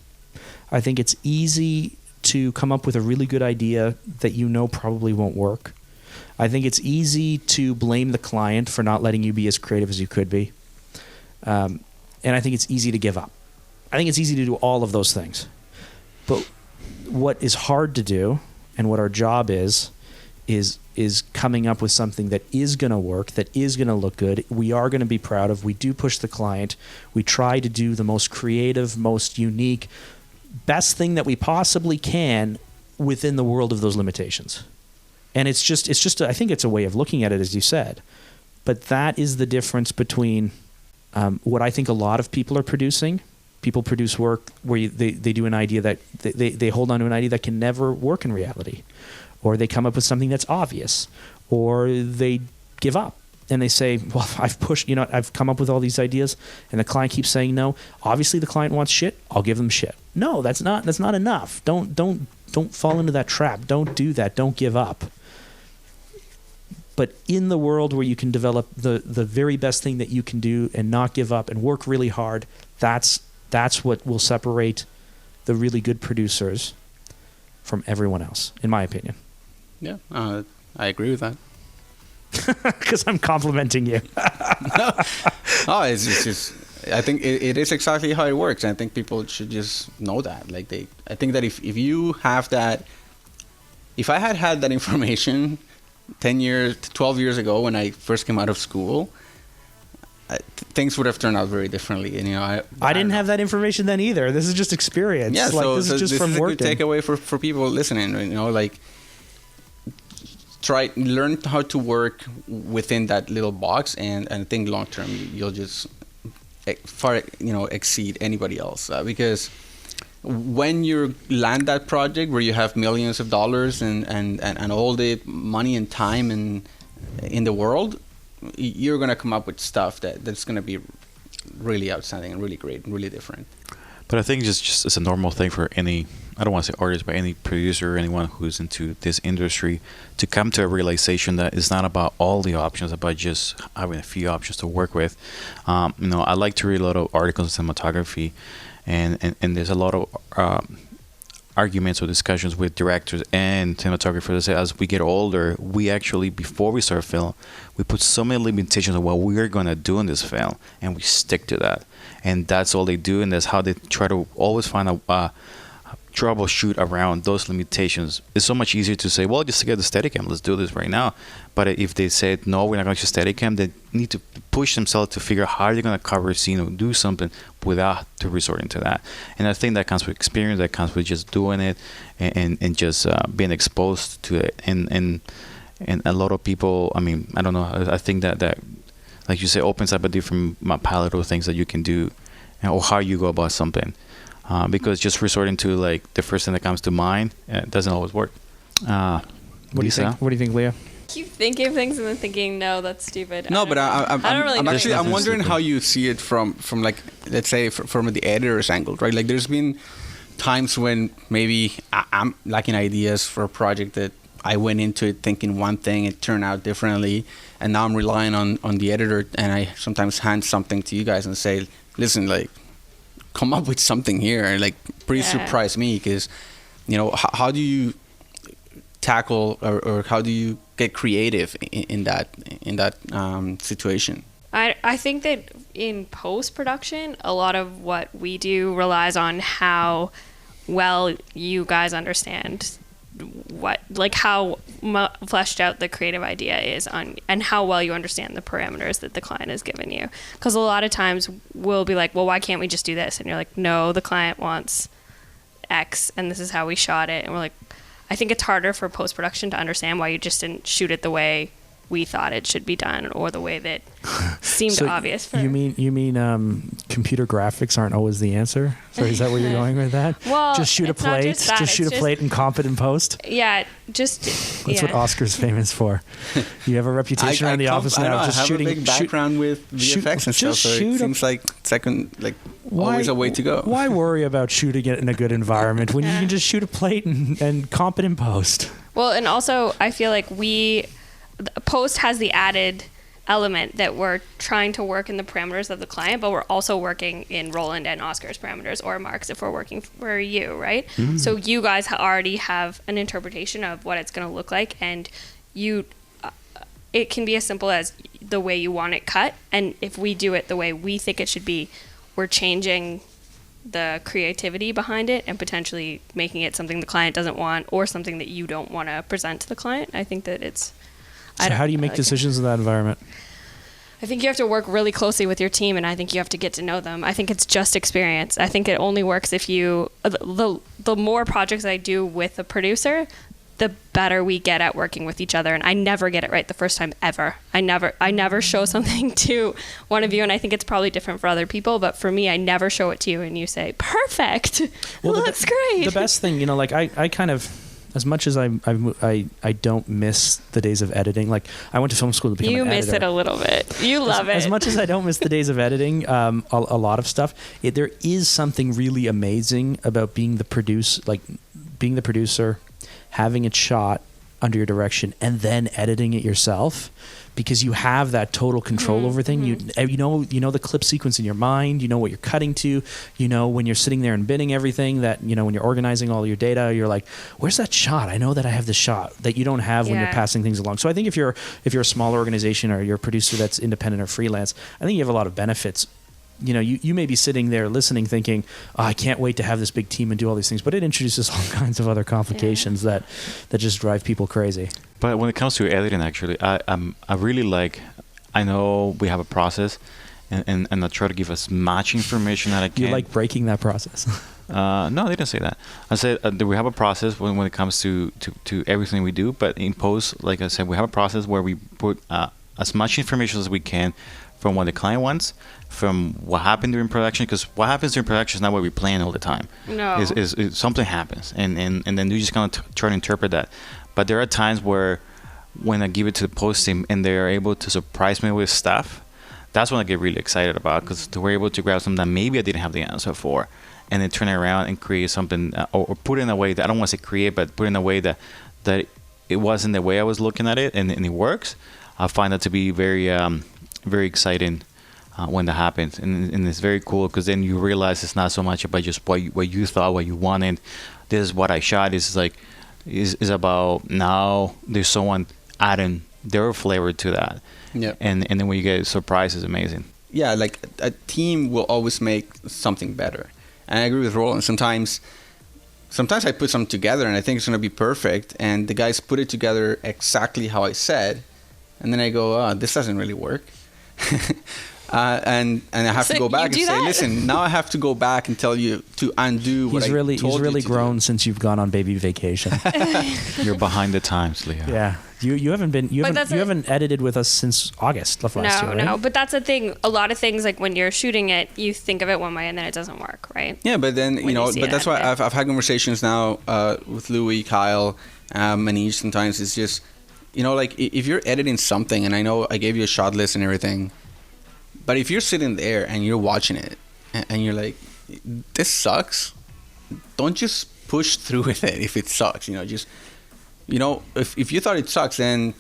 I think it's easy to come up with a really good idea that you know probably won't work. I think it's easy to blame the client for not letting you be as creative as you could be. And I think it's easy to give up. I think it's easy to do all of those things. But what is hard to do, and what our job is coming up with something that is going to work, that is going to look good, we are going to be proud of. We do push the client. We try to do the most creative, most unique, best thing that we possibly can within the world of those limitations. And it's just I think it's a way of looking at it, as you said. But that is the difference between what I think a lot of people are producing. People produce work where they do an idea that they hold on to an idea that can never work in reality. Or they come up with something that's obvious, or they give up and they say, well, I've come up with all these ideas and the client keeps saying no. Obviously the client wants shit. I'll give them shit. No, that's not enough. Don't fall into that trap. Don't do that. Don't give up. But in the world where you can develop the very best thing that you can do and not give up and work really hard, that's what will separate the really good producers from everyone else, in my opinion. Yeah, I agree with that. Because I'm complimenting you. No, it's just, I think it is exactly how it works. I think people should just know that. I think that if you have that, if I had that information 10 years, 12 years ago when I first came out of school, things would have turned out very differently. And I didn't have that information then either. This is just experience. Yeah, this is just from working. This is a good takeaway for people listening. Learn how to work within that little box, and I think long term you'll just far exceed anybody else, because when you land that project where you have millions of dollars and all the money and time in the world, you're gonna come up with stuff that's gonna be really outstanding and really great and really different. But I think just it's a normal thing for any, I don't want to say artist, but any producer or anyone who's into this industry to come to a realization that it's not about all the options, about just having a few options to work with. I like to read a lot of articles on cinematography, and there's a lot of arguments or discussions with directors and cinematographers that say as we get older, we actually, before we start film, we put so many limitations on what we're going to do in this film, and we stick to that. And that's all they do, and that's how they try to always find a troubleshoot around those limitations. It's so much easier to say, well, just get the Steadicam, let's do this right now. But if they say, no, we're not going to use Steadicam, they need to push themselves to figure out how they're going to cover a scene or do something without to resorting to that. And I think that comes with experience, that comes with just doing it and just being exposed to it. And a lot of people, I mean, I don't know, I think that like you say, opens up a different palette of things that you can do, or how you go about something. Because just resorting to like the first thing that comes to mind doesn't always work. What do you think? What do you think, Leah? Keep thinking of things and then thinking, no, that's stupid. No, but I'm wondering stupid. how you see it from like, let's say from the editor's angle, right? Like there's been times when maybe I'm lacking ideas for a project that I went into it thinking one thing, it turned out differently, and now I'm relying on the editor, and I sometimes hand something to you guys and say, listen, like, come up with something here, like, please surprise me, because, how do you tackle or how do you get creative in that situation? I think that in post-production, a lot of what we do relies on how well you guys understand how fleshed out the creative idea is and how well you understand the parameters that the client has given you. Because a lot of times we'll be like, well, why can't we just do this? And you're like, no, the client wants X and this is how we shot it. And we're like, I think it's harder for post-production to understand why you just didn't shoot it the way we thought it should be done, or the way that seemed obvious. You mean computer graphics aren't always the answer? So is that where you're going with that? Well, just shoot a it's not plate. just that, Just shoot a plate and comp it in post. Yeah, just That's what Oscar's famous for. You have a reputation around the office now. I Just have shooting. a big background with VFX and stuff, so it seems like always a way to go. Why worry about shooting it in a good environment when you can just shoot a plate and comp it in post? Well, and also I feel like post has the added element that we're trying to work in the parameters of the client, but we're also working in Roland and Oscar's parameters, or Mark's if we're working for you, right? Mm. So you guys already have an interpretation of what it's going to look like, and it can be as simple as the way you want it cut, and if we do it the way we think it should be, we're changing the creativity behind it and potentially making it something the client doesn't want or something that you don't want to present to the client. I think that it's... So how do you make decisions in that environment? I think you have to work really closely with your team, and I think you have to get to know them. I think it's just experience. I think it only works if you... The more projects I do with a producer, the better we get at working with each other. And I never get it right the first time ever. I never show something to one of you, and I think it's probably different for other people, but for me, I never show it to you and you say, perfect, well, looks great. The best thing, like I kind of... As much as I don't miss the days of editing, like I went to film school to become an editor. You miss it a little bit. You love it. As much as I don't miss the days of editing, a lot of stuff. There is something really amazing about being the producer, having it shot under your direction, and then editing it yourself, because you have that total control over thing. You know the clip sequence in your mind. You know what you're cutting to. You know when you're sitting there and binning everything. That when you're organizing all your data, you're like, "Where's that shot? I know that I have the shot that you don't have when you're passing things along." So I think if you're a smaller organization or you're a producer that's independent or freelance, I think you have a lot of benefits. You may be sitting there listening thinking, oh, I can't wait to have this big team and do all these things, but it introduces all kinds of other complications that just drive people crazy. But when it comes to editing, actually, I really like, I know we have a process, and I try to give as much information that I can. You like breaking that process? No, they didn't say that. I said that we have a process when it comes to everything we do, but in post, like I said, we have a process where we put as much information as we can from what the client wants, from what happened during production, because what happens during production is not what we plan all the time. No. Is something happens, and then you just kind of try to interpret that. But there are times where when I give it to the post team and they are able to surprise me with stuff, that's when I get really excited about, because they were able to grab something that maybe I didn't have the answer for, and then turn it around and create something, or put it in a way that, I don't want to say create, but put it in a way that it wasn't the way I was looking at it, and it works. I find that to be very very exciting when that happens, and it's very cool, because then you realize it's not so much about just what you thought, what you wanted. This is what I shot. Is about now there's someone adding their flavor to that. Yeah. And then when you get a surprise, it's amazing. Yeah, like a team will always make something better, and I agree with Roland. Sometimes I put something together and I think it's going to be perfect, and the guys put it together exactly how I said, and then I go, oh, this doesn't really work. And I have to go back and say, listen, now I have to go back and tell you to undo what I told you to do. He's really grown since you've gone on baby vacation. You're behind the times, Leo. Yeah. You haven't edited with us since August of last year, right? No, but that's the thing. A lot of things, like when you're shooting it, you think of it one way and then it doesn't work, right? Yeah, but then, but that's why I've had conversations now with Louis, Kyle, Manish. Sometimes it's just, like if you're editing something, and I know I gave you a shot list and everything, but if you're sitting there and you're watching it and you're like, this sucks, don't just push through with it if it sucks. If you thought it sucks, then,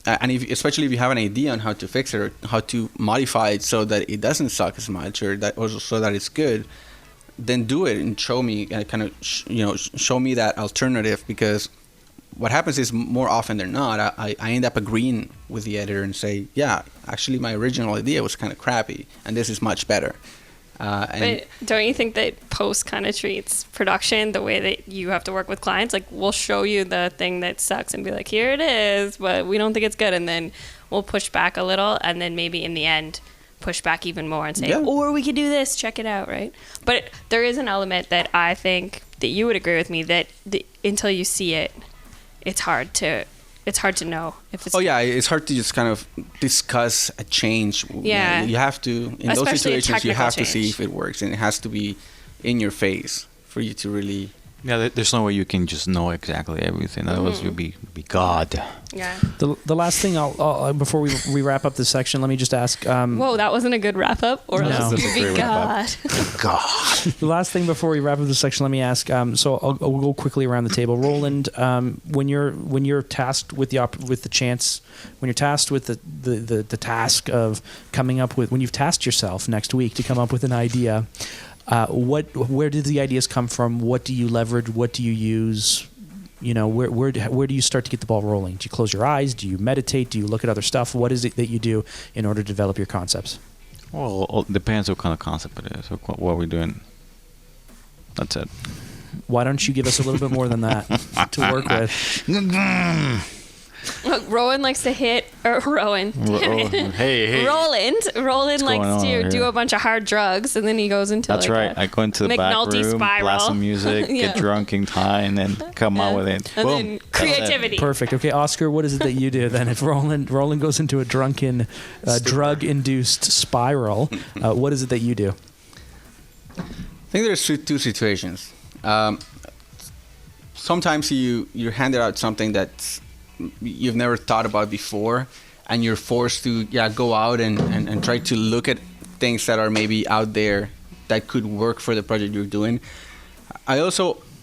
and especially if you have an idea on how to fix it or how to modify it so that it doesn't suck as much, or so that it's good, then do it and show me, show me that alternative, because what happens is more often than not, I end up agreeing with the editor and say, yeah, actually my original idea was kind of crappy and this is much better. But don't you think that post kind of treats production the way that you have to work with clients? Like, we'll show you the thing that sucks and be like, here it is, but we don't think it's good. And then we'll push back a little, and then maybe in the end push back even more and say, or we could do this, check it out, right? But there is an element that I think that you would agree with me that until you see it, it's hard to it's hard to know if it's. Oh yeah, it's hard to just kind of discuss a change. Yeah. You have to, in those Especially a situations, you technical have to see change. if it works, and it has to be in your face for you to really. Yeah, there's no way you can just know exactly everything. Otherwise, you'll be God. Yeah. The last thing I'll before we wrap up this section, let me just ask. Whoa, that wasn't a good wrap up, or No. else That's you'd a be great God. God. The last thing before we wrap up this section, let me ask. So I'll go quickly around the table. Roland, when you're tasked with when you're tasked with the task of coming up with, when you've tasked yourself next week to come up with an idea, where did the ideas come from? What do you leverage? What do you use? You know, where do you start to get the ball rolling? Do you close your eyes? Do you meditate? Do you look at other stuff? What is it that you do in order to develop your concepts? Well, it depends what kind of concept it is, or what we're doing. That's it. Why don't you give us a little bit more than that to work with? Look, Rowan likes to hit, or Rowan. Hey. Roland likes going on to do here? a bunch of hard drugs, and then he goes into That's like right. I go into the back McNulty room, spiral. blast some music, Yeah. get drunk in time, and come out with it. And Boom. then That's it. creativity. Perfect. Okay, Oscar, what is it that you do then? If Roland goes into a drunken, drug-induced spiral, what is it that you do? I think there's two situations. Sometimes you're handed out something that you've never thought about before, and you're forced to go out and try to look at things that are maybe out there that could work for the project you're doing. I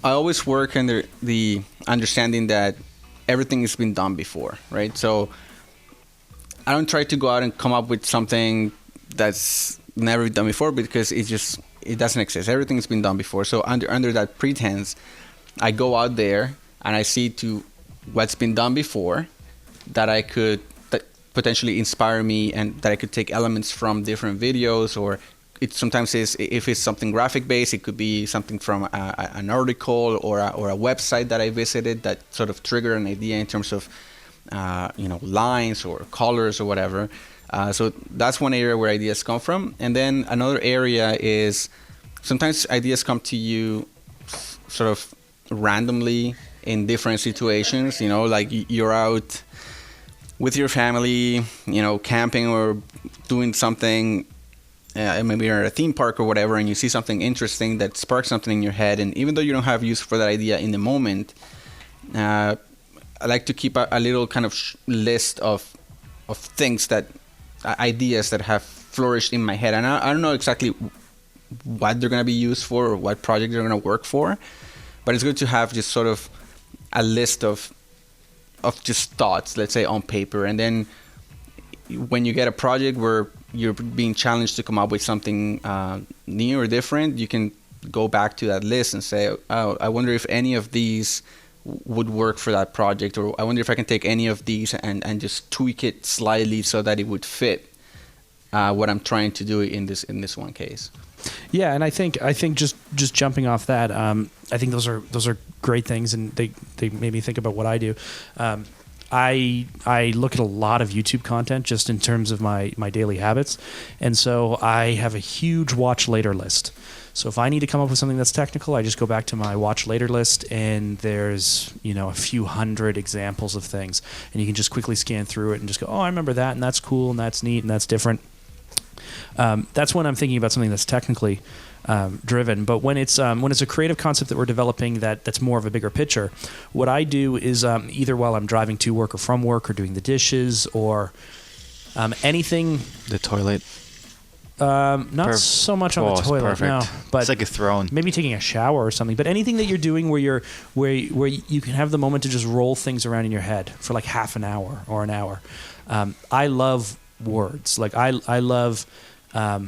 always work under the understanding that everything has been done before, right? So I don't try to go out and come up with something that's never been done before, because it doesn't exist. Everything's been done before. So under that pretense, I go out there and I see to what's been done before that potentially inspire me, and that I could take elements from different videos, or it sometimes is, if it's something graphic based, it could be something from an article or a website that I visited that sort of trigger an idea in terms of lines or colors or whatever. So that's one area where ideas come from. And then another area is sometimes ideas come to you sort of randomly in different situations, like you're out with your family, camping or doing something, maybe you're at a theme park or whatever, and you see something interesting that sparks something in your head. And even though you don't have use for that idea in the moment, I like to keep a little kind of list of things ideas that have flourished in my head. And I don't know exactly what they're going to be used for or what project they're going to work for, but it's good to have just sort of a list of just thoughts, let's say, on paper. And then when you get a project where you're being challenged to come up with something new or different, you can go back to that list and say, oh, I wonder if any of these would work for that project, or I wonder if I can take any of these and just tweak it slightly so that it would fit what I'm trying to do in this one case. Yeah, and I think just jumping off that, I think those are great things, and they made me think about what I do. I look at a lot of YouTube content just in terms of my daily habits, and so I have a huge watch later list. So if I need to come up with something that's technical, I just go back to my watch later list, and there's a few hundred examples of things, and you can just quickly scan through it and just go, oh, I remember that, and that's cool, and that's neat, and that's different. That's when I'm thinking about something that's technically driven. But when it's a creative concept that we're developing that's more of a bigger picture, what I do is either while I'm driving to work or from work, or doing the dishes, or anything. The toilet. Not so much on the toilet, perfect. no. But it's like a throne. Maybe taking a shower or something. But anything that you're doing where you can have the moment to just roll things around in your head for like half an hour or an hour. I love words. Like I love. I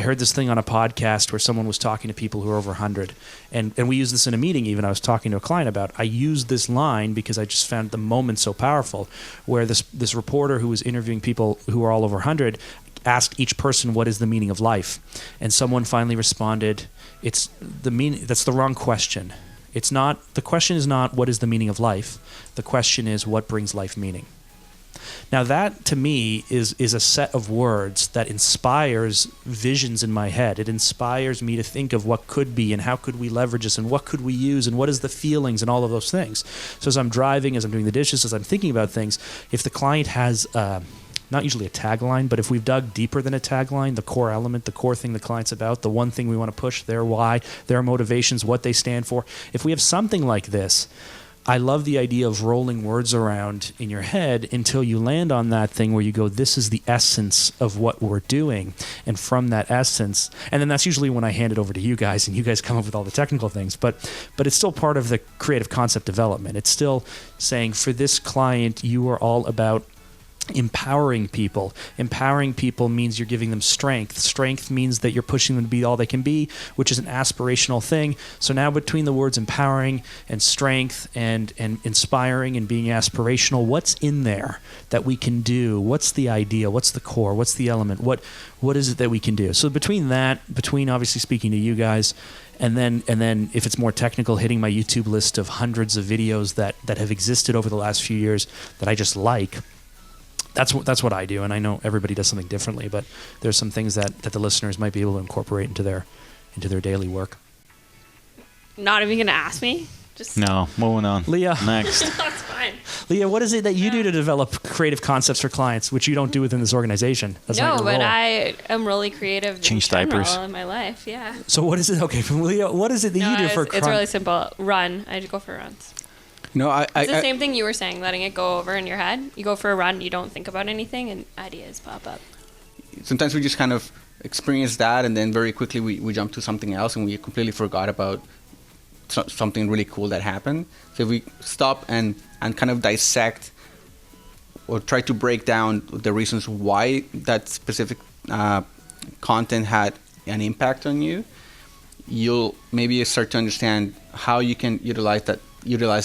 heard this thing on a podcast where someone was talking to people who are over 100, and we used this in a meeting. Even I was talking to a client about. I used this line because I just found the moment so powerful. Where this reporter who was interviewing people who are all over 100 asked each person, what is the meaning of life? And someone finally responded, that's the wrong question. The question is not what is the meaning of life. The question is what brings life meaning. Now that to me is a set of words that inspires visions in my head. It inspires me to think of what could be and how could we leverage this and what could we use and what is the feelings and all of those things. So as I'm driving, as I'm doing the dishes, as I'm thinking about things, if the client has not usually a tagline, but if we've dug deeper than a tagline, the core element, the core thing the client's about, the one thing we want to push, their why, their motivations, what they stand for. If we have something like this, I love the idea of rolling words around in your head until you land on that thing where you go, this is the essence of what we're doing. And from that essence, and then that's usually when I hand it over to you guys and you guys come up with all the technical things, but it's still part of the creative concept development. It's still saying for this client, you are all about empowering people. Empowering people means you're giving them strength. Strength means that you're pushing them to be all they can be, which is an aspirational thing. So now between the words empowering and strength and inspiring and being aspirational, what's in there that we can do? What's the idea? What's the core? What's the element? What is it that we can do? So between obviously speaking to you guys and then if it's more technical, hitting my YouTube list of hundreds of videos that have existed over the last few years that I just like. That's what I do, and I know everybody does something differently, but there's some things that the listeners might be able to incorporate into their daily work. Not even gonna ask me? Just No, moving on. Leah. Next. That's fine. Leah, what is it that you do to develop creative concepts for clients, which you don't do within this organization? That's not No, your but role. I am really creative Change in general diapers. in my life. Yeah. So what is it? Okay, from Leah, what is it that you do for it's really simple. Run. I go for runs. No, It's the same thing you were saying, letting it go over in your head. You go for a run, you don't think about anything, and ideas pop up. sometimes we just kind of experience that, and then very quickly we jump to something else, and we completely forgot about something really cool that happened. So if we stop and kind of dissect or try to break down the reasons why that specific content had an impact on you, you'll maybe start to understand how you can utilize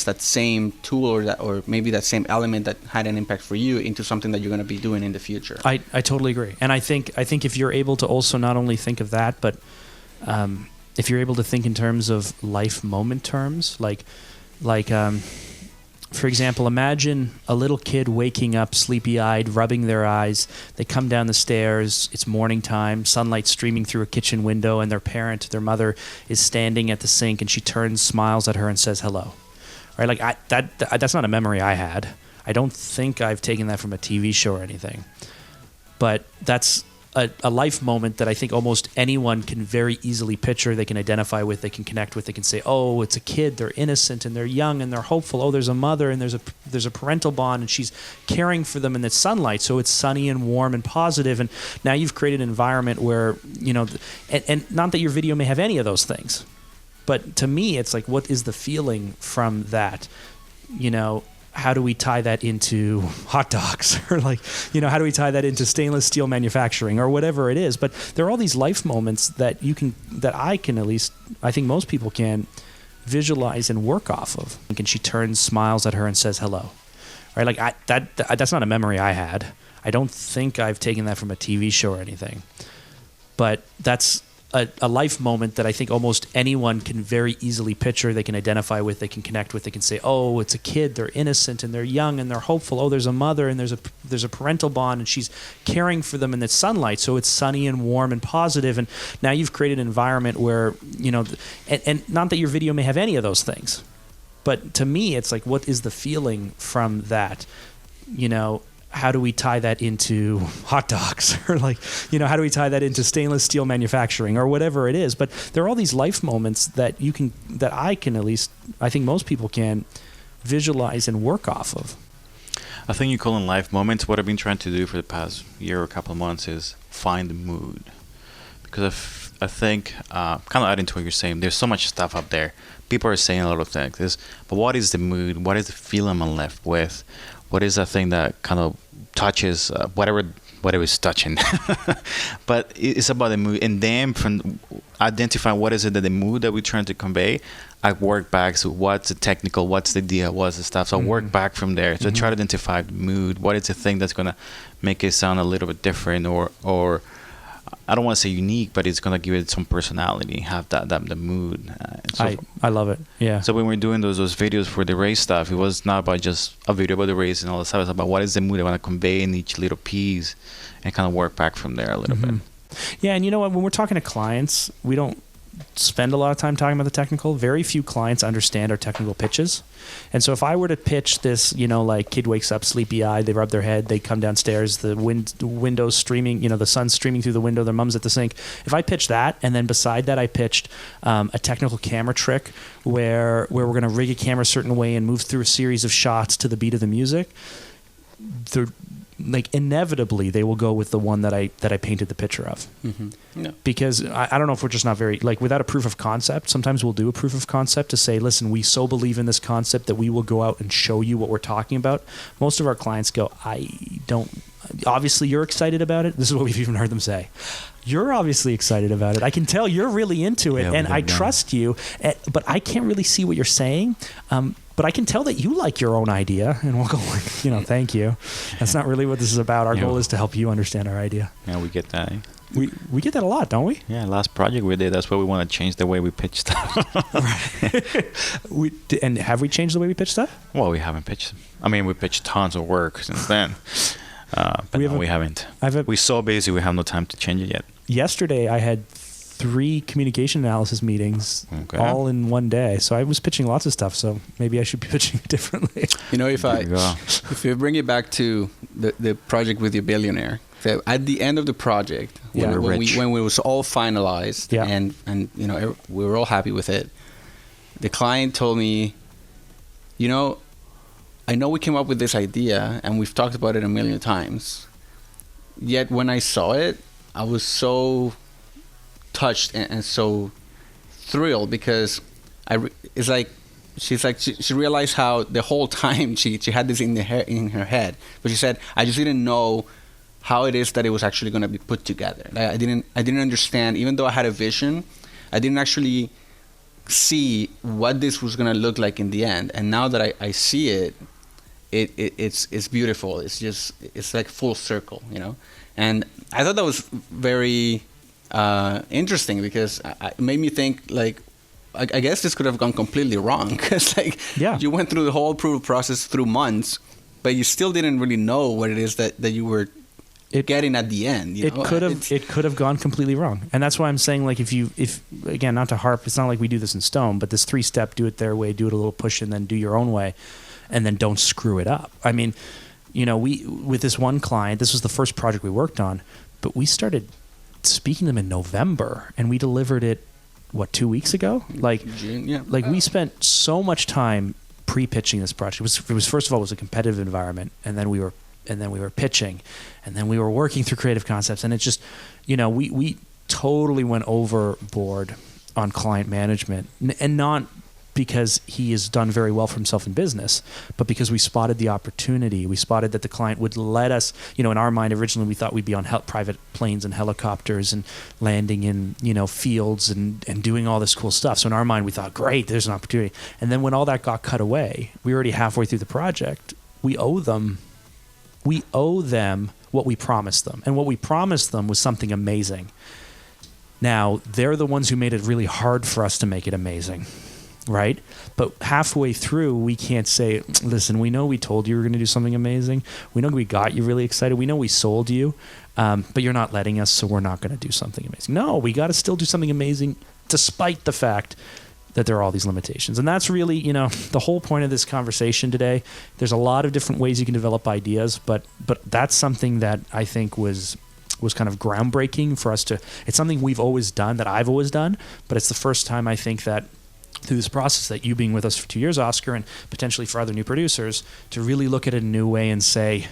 that same tool or maybe that same element that had an impact for you into something that you're going to be doing in the future. I totally agree. And I think if you're able to also not only think of that, but if you're able to think in terms of life moment terms, like for example, imagine a little kid waking up sleepy-eyed, rubbing their eyes. They come down the stairs. It's morning time, sunlight streaming through a kitchen window, and their mother, is standing at the sink, and she turns, smiles at her, and says hello. Right? Like that's not a memory I had. I don't think I've taken that from a TV show or anything. But that's a life moment that I think almost anyone can very easily picture, they can identify with, they can connect with, they can say, oh, it's a kid, they're innocent and they're young and they're hopeful. Oh, there's a mother and there's a parental bond and she's caring for them in the sunlight, so it's sunny and warm and positive. And now you've created an environment where, and not that your video may have any of those things, but to me, it's like, what is the feeling from that? How do we tie that into hot dogs or how do we tie that into stainless steel manufacturing or whatever it is? But there are all these life moments that I can at least, I think most people can visualize and work off of. And she turns, smiles at her and says hello. Right? Like that's not a memory I had. I don't think I've taken that from a TV show or anything. But that's a life moment that I think almost anyone can very easily picture, they can identify with, they can connect with, they can say, oh, it's a kid, they're innocent and they're young and they're hopeful. Oh, there's a mother and there's a parental bond and she's caring for them in the sunlight, so it's sunny and warm and positive. And now you've created an environment where, and not that your video may have any of those things, but to me, it's like, what is the feeling from that? How do we tie that into hot dogs or how do we tie that into stainless steel manufacturing or whatever it is? But there are all these life moments that I can at least, I think most people can visualize and work off of. I think you call them life moments. What I've been trying to do for the past year or a couple of months is find the mood. Because I think, kind of adding to what you're saying, there's so much stuff up there. People are saying a lot of things. But what is the mood? What is the feeling I'm left with? What is that thing that kind of touches whatever is touching? But it's about the mood. And then from identifying what is it that the mood that we're trying to convey, I work back. So what's the technical, what's the idea, what's the stuff? So I work back from there. So I try to identify the mood. What is the thing that's going to make it sound a little bit different or I don't want to say unique, but it's gonna give it some personality, have that the mood. I love it. Yeah. So when we're doing those videos for the race stuff, it was not about just a video about the race and all that stuff. It's about what is the mood I want to convey in each little piece, and kind of work back from there a little bit. Yeah, and you know what? When we're talking to clients, we don't spend a lot of time talking about the technical. Very few clients understand our technical pitches. And so if I were to pitch this, like kid wakes up sleepy-eyed, they rub their head, they come downstairs, the window's streaming, the sun's streaming through the window, their mom's at the sink. If I pitch that, and then beside that I pitched a technical camera trick where we're going to rig a camera a certain way and move through a series of shots to the beat of the music, inevitably they will go with the one that I painted the picture of. Yeah. Because I don't know if we're just not very, without a proof of concept, sometimes we'll do a proof of concept to say, listen, we so believe in this concept that we will go out and show you what we're talking about. Most of our clients go, obviously you're excited about it. This is what we've even heard them say. You're obviously excited about it. I can tell you're really into it, and I trust you, but I can't really see what you're saying. But I can tell that you like your own idea, and we'll go, thank you. That's not really what this is about. Our goal is to help you understand our idea. Yeah, we get that. We get that a lot, don't we? Yeah, last project we did, that's why we want to change the way we pitch stuff. And have we changed the way we pitch stuff? Well, we haven't pitched. I mean, we pitched tons of work since then. But we haven't. We're so busy, we have no time to change it yet. Yesterday, I had 3 communication analysis meetings all in one day. So I was pitching lots of stuff. So maybe I should be pitching it differently. If you bring it back to the project with your billionaire, so at the end of the project, when it was all finalized and we were all happy with it, the client told me, I know we came up with this idea and we've talked about it a million times. Yet when I saw it, I was so touched and so thrilled because she realized how the whole time she had this in her head, but she said, I just didn't know how it is that it was actually going to be put together. I didn't understand, even though I had a vision, I didn't actually see what this was going to look like in the end. And now that I see it, it's beautiful. It's like full circle, And I thought that was very interesting because it made me think I guess this could have gone completely wrong because you went through the whole approval process through months, but you still didn't really know what it is that you were getting at the end. It could have gone completely wrong, and that's why I'm saying if again, not to harp, it's not like we do this in stone, but this 3-step, do it their way, do it a little push, and then do your own way, and then don't screw it up. I mean, we with this one client, this was the first project we worked on, but we started speaking to them in November, and we delivered it 2 weeks ago. June, yeah. We spent so much time pre-pitching this project. It was first of all, it was a competitive environment, and then we were pitching, and then we were working through creative concepts, and it's just, we totally went overboard on client management, and not because he has done very well for himself in business, but because we spotted the opportunity. We spotted that the client would let us, in our mind, originally we thought we'd be on private planes and helicopters and landing in, fields and doing all this cool stuff. So in our mind, we thought, great, there's an opportunity. And then when all that got cut away, we were already halfway through the project. We owe them what we promised them. And what we promised them was something amazing. Now, they're the ones who made it really hard for us to make it amazing. Right? But halfway through, we can't say, listen, we know we told you we were going to do something amazing. We know we got you really excited. We know we sold you, but you're not letting us, so we're not going to do something amazing. No, we got to still do something amazing despite the fact that there are all these limitations. And that's really, the whole point of this conversation today. There's a lot of different ways you can develop ideas, but that's something that I think was kind of groundbreaking for us to, it's something we've always done, that I've always done, but it's the first time I think that through this process, that you being with us for 2 years, Oscar, and potentially for other new producers, to really look at it in a new way and say,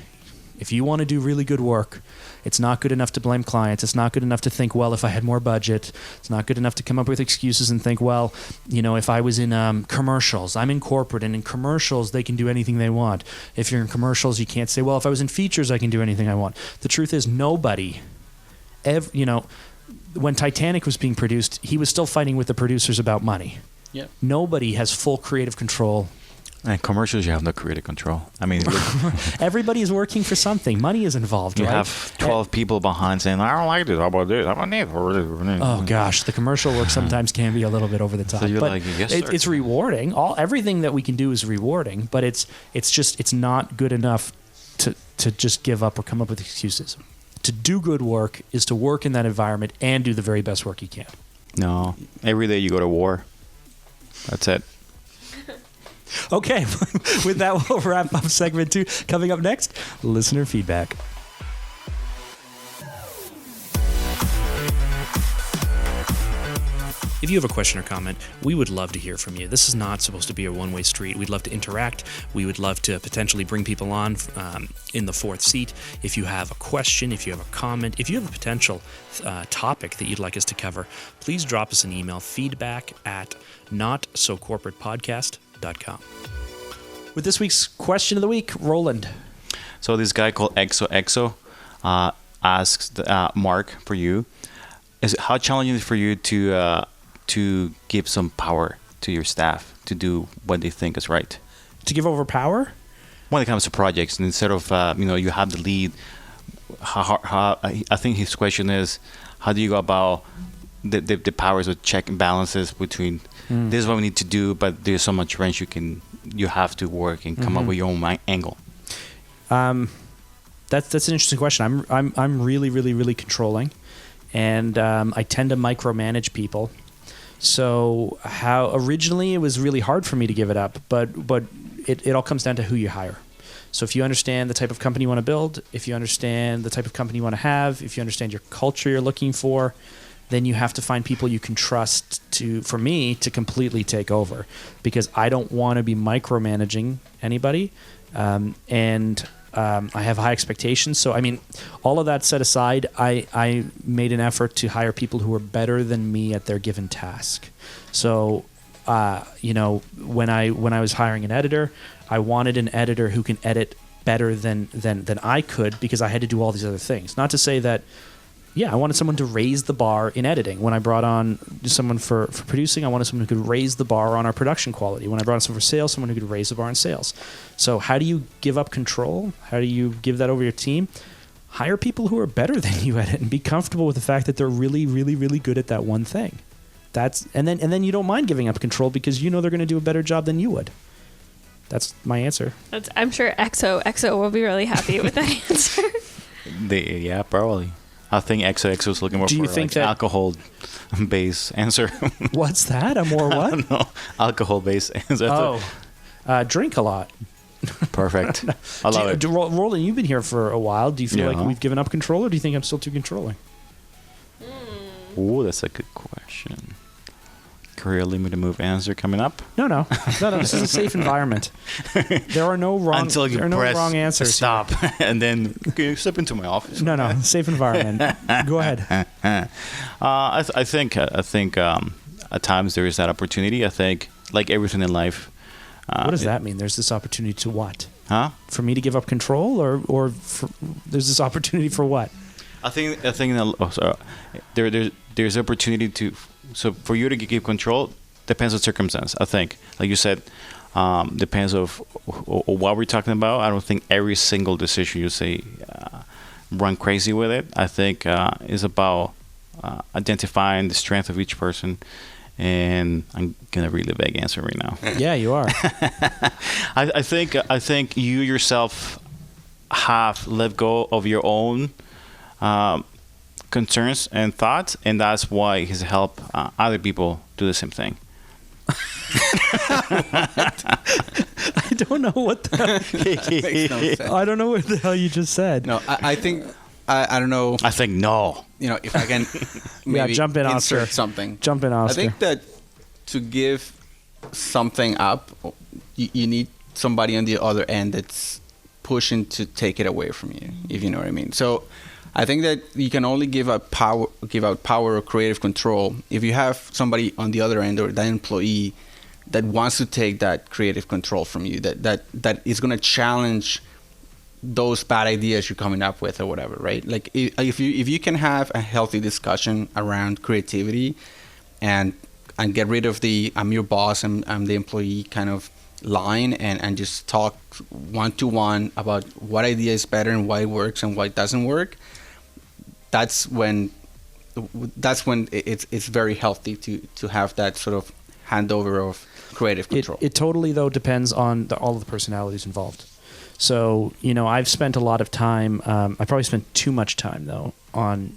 if you want to do really good work, it's not good enough to blame clients. It's not good enough to think, well, if I had more budget. It's not good enough to come up with excuses and think, well, if I was in commercials, I'm in corporate, and in commercials, they can do anything they want. If you're in commercials, you can't say, well, if I was in features, I can do anything I want. The truth is, nobody, when Titanic was being produced, he was still fighting with the producers about money. Yeah. Nobody has full creative control And commercials, you have no creative control. I mean, Everybody is working for something. Money is involved, you right? have 12 people behind saying, I don't like this. How about this? How about this? Oh gosh, the commercial work sometimes can be a little bit over the top. So you're but like, yes, sir. it's rewarding. Everything that we can do is rewarding, but it's not good enough to just give up or come up with excuses. To do good work is to work in that environment and do the very best work you can. No. Every day you go to war. That's it. Okay, with that, we'll wrap up segment 2. Coming up next, listener feedback. If you have a question or comment, we would love to hear from you. This is not supposed to be a one-way street. We'd love to interact. We would love to potentially bring people on in the fourth seat. If you have a question, if you have a comment, if you have a potential topic that you'd like us to cover, please drop us an email, feedback@notsocorporatepodcast.com. With this week's question of the week, Roland. So this guy called XOXO asks Mark, for you, how challenging is it for you to give some power to your staff to do what they think is right? To give over power? When it comes to projects, and instead of you have the lead, how I think his question is, how do you go about the powers of check and balances between this is what we need to do, but there's so much wrench you have to work and come up with your own angle. That's an interesting question. I'm really, really, really controlling, and I tend to micromanage people. So how originally it was really hard for me to give it up, but it all comes down to who you hire. So if you understand the type of company you want to build, if you understand the type of company you want to have, if you understand your culture you're looking for, then you have to find people you can trust for me to completely take over, because I don't want to be micromanaging anybody. I have high expectations. So, I mean, all of that set aside, I made an effort to hire people who were better than me at their given task. So, when I was hiring an editor, I wanted an editor who can edit better than I could, because I had to do all these other things. Not to say that, I wanted someone to raise the bar in editing. When I brought on someone for producing, I wanted someone who could raise the bar on our production quality. When I brought on someone for sales, someone who could raise the bar on sales. So how do you give up control? How do you give that over your team? Hire people who are better than you at it and be comfortable with the fact that they're really, really, really good at that one thing. And then you don't mind giving up control because you know they're going to do a better job than you would. That's my answer. I'm sure XO will be really happy with that answer. Yeah, probably. I think XOXO is looking more Do you for think like that alcohol-based answer. What's that? A more what? No, alcohol-based answer. Drink a lot. Perfect. I love it. Roland, you've been here for a while. Do you feel like Yeah. we've given up control, or do you think I'm still too controlling? Ooh, that's a good question. Career limited move answer coming up. No. This is a safe environment. There are no wrong. Until you there are no press wrong answers. stop, and then okay, step into my office. No, safe environment. Go ahead. I think at times there is that opportunity. I think, like everything in life. What does that mean? There's this opportunity to what? Huh? For me to give up control, or there's this opportunity for what? I think there's opportunity to. So for you to give control depends on circumstance. I think, like you said, depends of what we're talking about. I don't think every single decision you say run crazy with it. I think is about identifying the strength of each person. And I'm gonna read the vague answer right now. Yeah, you are. I think you yourself have let go of your own concerns and thoughts, and that's why he's helped other people do the same thing. I don't know what the Makes no sense. I don't know what the hell you just said. No, I think I don't know. I think no. If I can maybe jump in, insert Oscar. something. Jump in, Oscar. I think that to give something up, you need somebody on the other end that's pushing to take it away from you, if you know what I mean. So I think that you can only give out power or creative control if you have somebody on the other end, or that employee that wants to take that creative control from you, that is going to challenge those bad ideas you're coming up with or whatever, right? Like if you can have a healthy discussion around creativity and get rid of the I'm your boss, I'm the employee kind of line and just talk one-to-one about what idea is better and why it works and why it doesn't work, that's when it's very healthy to have that sort of handover of creative control. It totally, though, depends on all of the personalities involved. So, I've spent a lot of time, I probably spent too much time, though, on,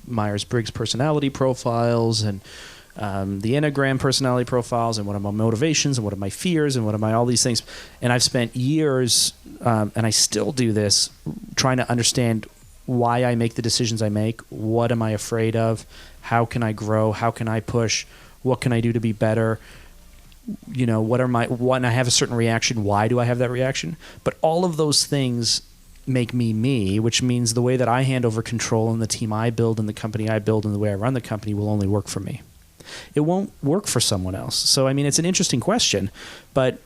Myers-Briggs personality profiles and the Enneagram personality profiles and what are my motivations and what are my fears and what are my all these things. And I've spent years, and I still do this, trying to understand why I make the decisions I make, what am I afraid of, how can I grow, how can I push, what can I do to be better, when I have a certain reaction, why do I have that reaction? But all of those things make me, which means the way that I hand over control and the team I build and the company I build and the way I run the company will only work for me. It won't work for someone else. So, it's an interesting question, but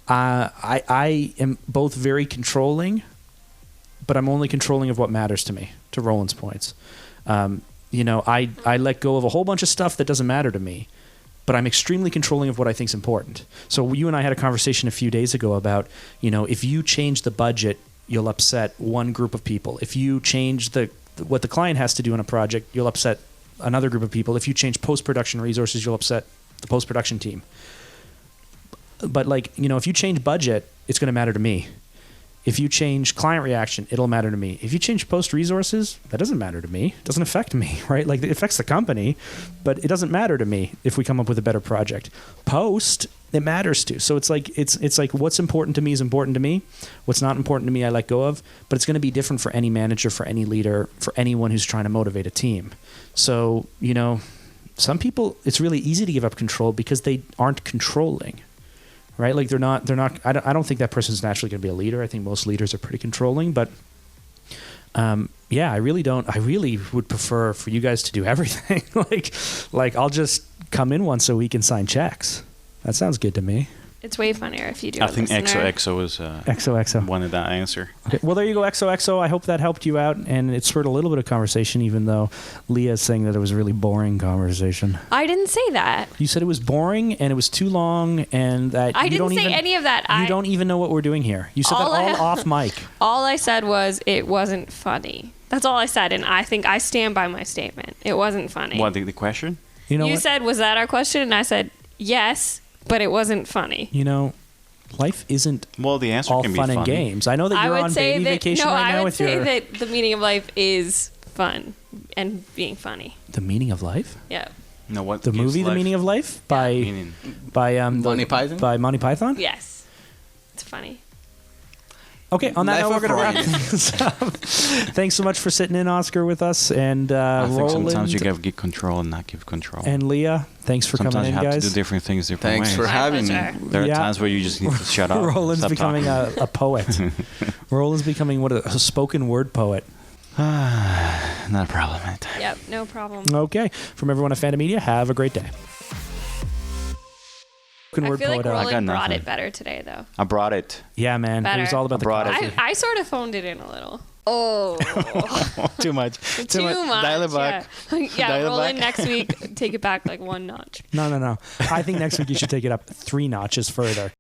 I am both very controlling, but I'm only controlling of what matters to me, to Roland's points. I let go of a whole bunch of stuff that doesn't matter to me, but I'm extremely controlling of what I think is important. So you and I had a conversation a few days ago about, if you change the budget, you'll upset one group of people. If you change what the client has to do on a project, you'll upset another group of people. If you change post-production resources, you'll upset the post-production team. But if you change budget, it's going to matter to me. If you change client reaction, it'll matter to me. If you change post resources, that doesn't matter to me. It doesn't affect me, right? It affects the company, but it doesn't matter to me if we come up with a better project. Post, it matters to. So it's like what's important to me is important to me. What's not important to me, I let go of. But it's going to be different for any manager, for any leader, for anyone who's trying to motivate a team. So, some people, it's really easy to give up control because they aren't controlling. Right? They're not, I don't think that person's naturally going to be a leader. I think most leaders are pretty controlling, but I really would prefer for you guys to do everything. I'll just come in once a week and sign checks. That sounds good to me. It's way funnier if you do. I think XOXO is XOXO. wanted that answer. Okay. Well, there you go, XOXO. I hope that helped you out, and it spurred a little bit of conversation, even though Leah is saying that it was a really boring conversation. I didn't say that. You said it was boring and it was too long, and that I didn't say any of that. You don't even know what we're doing here. You said that all off mic. All I said was it wasn't funny. That's all I said, and I think I stand by my statement. It wasn't funny. What, the question? You said, was that our question? And I said, yes. But it wasn't funny. Life isn't the answer all can be fun funny. and games. I know that you're on baby vacation right now with your... I would say that the meaning of life is fun and being funny. The meaning of life? Yeah. No, what the movie life? The Meaning of Life by Monty Python? By Monty Python? Yes. It's funny. Okay, on that note, we're going to wrap Ryan. things up. Thanks so much for sitting in, Oscar, with us. And I think Roland, sometimes you give control and not give control. and Leah, thanks for sometimes coming in, you have guys. to do different things different Thanks ways. for having me. pleasure. There are times where you just need to shut up. Roland's stop becoming talking. a poet. Roland's becoming a spoken word poet. Not a problem, mate. Yep, no problem. Okay, from everyone at Phantom Media, have a great day. I feel like I got Roland brought nothing. it better today, though. I brought it. Yeah, man. Better. It was all about the brought it. coffee. I sort of phoned it in a little. Oh. Too much. Too much. Dial it back. Yeah, Dial it Roland, back. next week, take it back like one notch. No. I think next week you should take it up 3 notches further.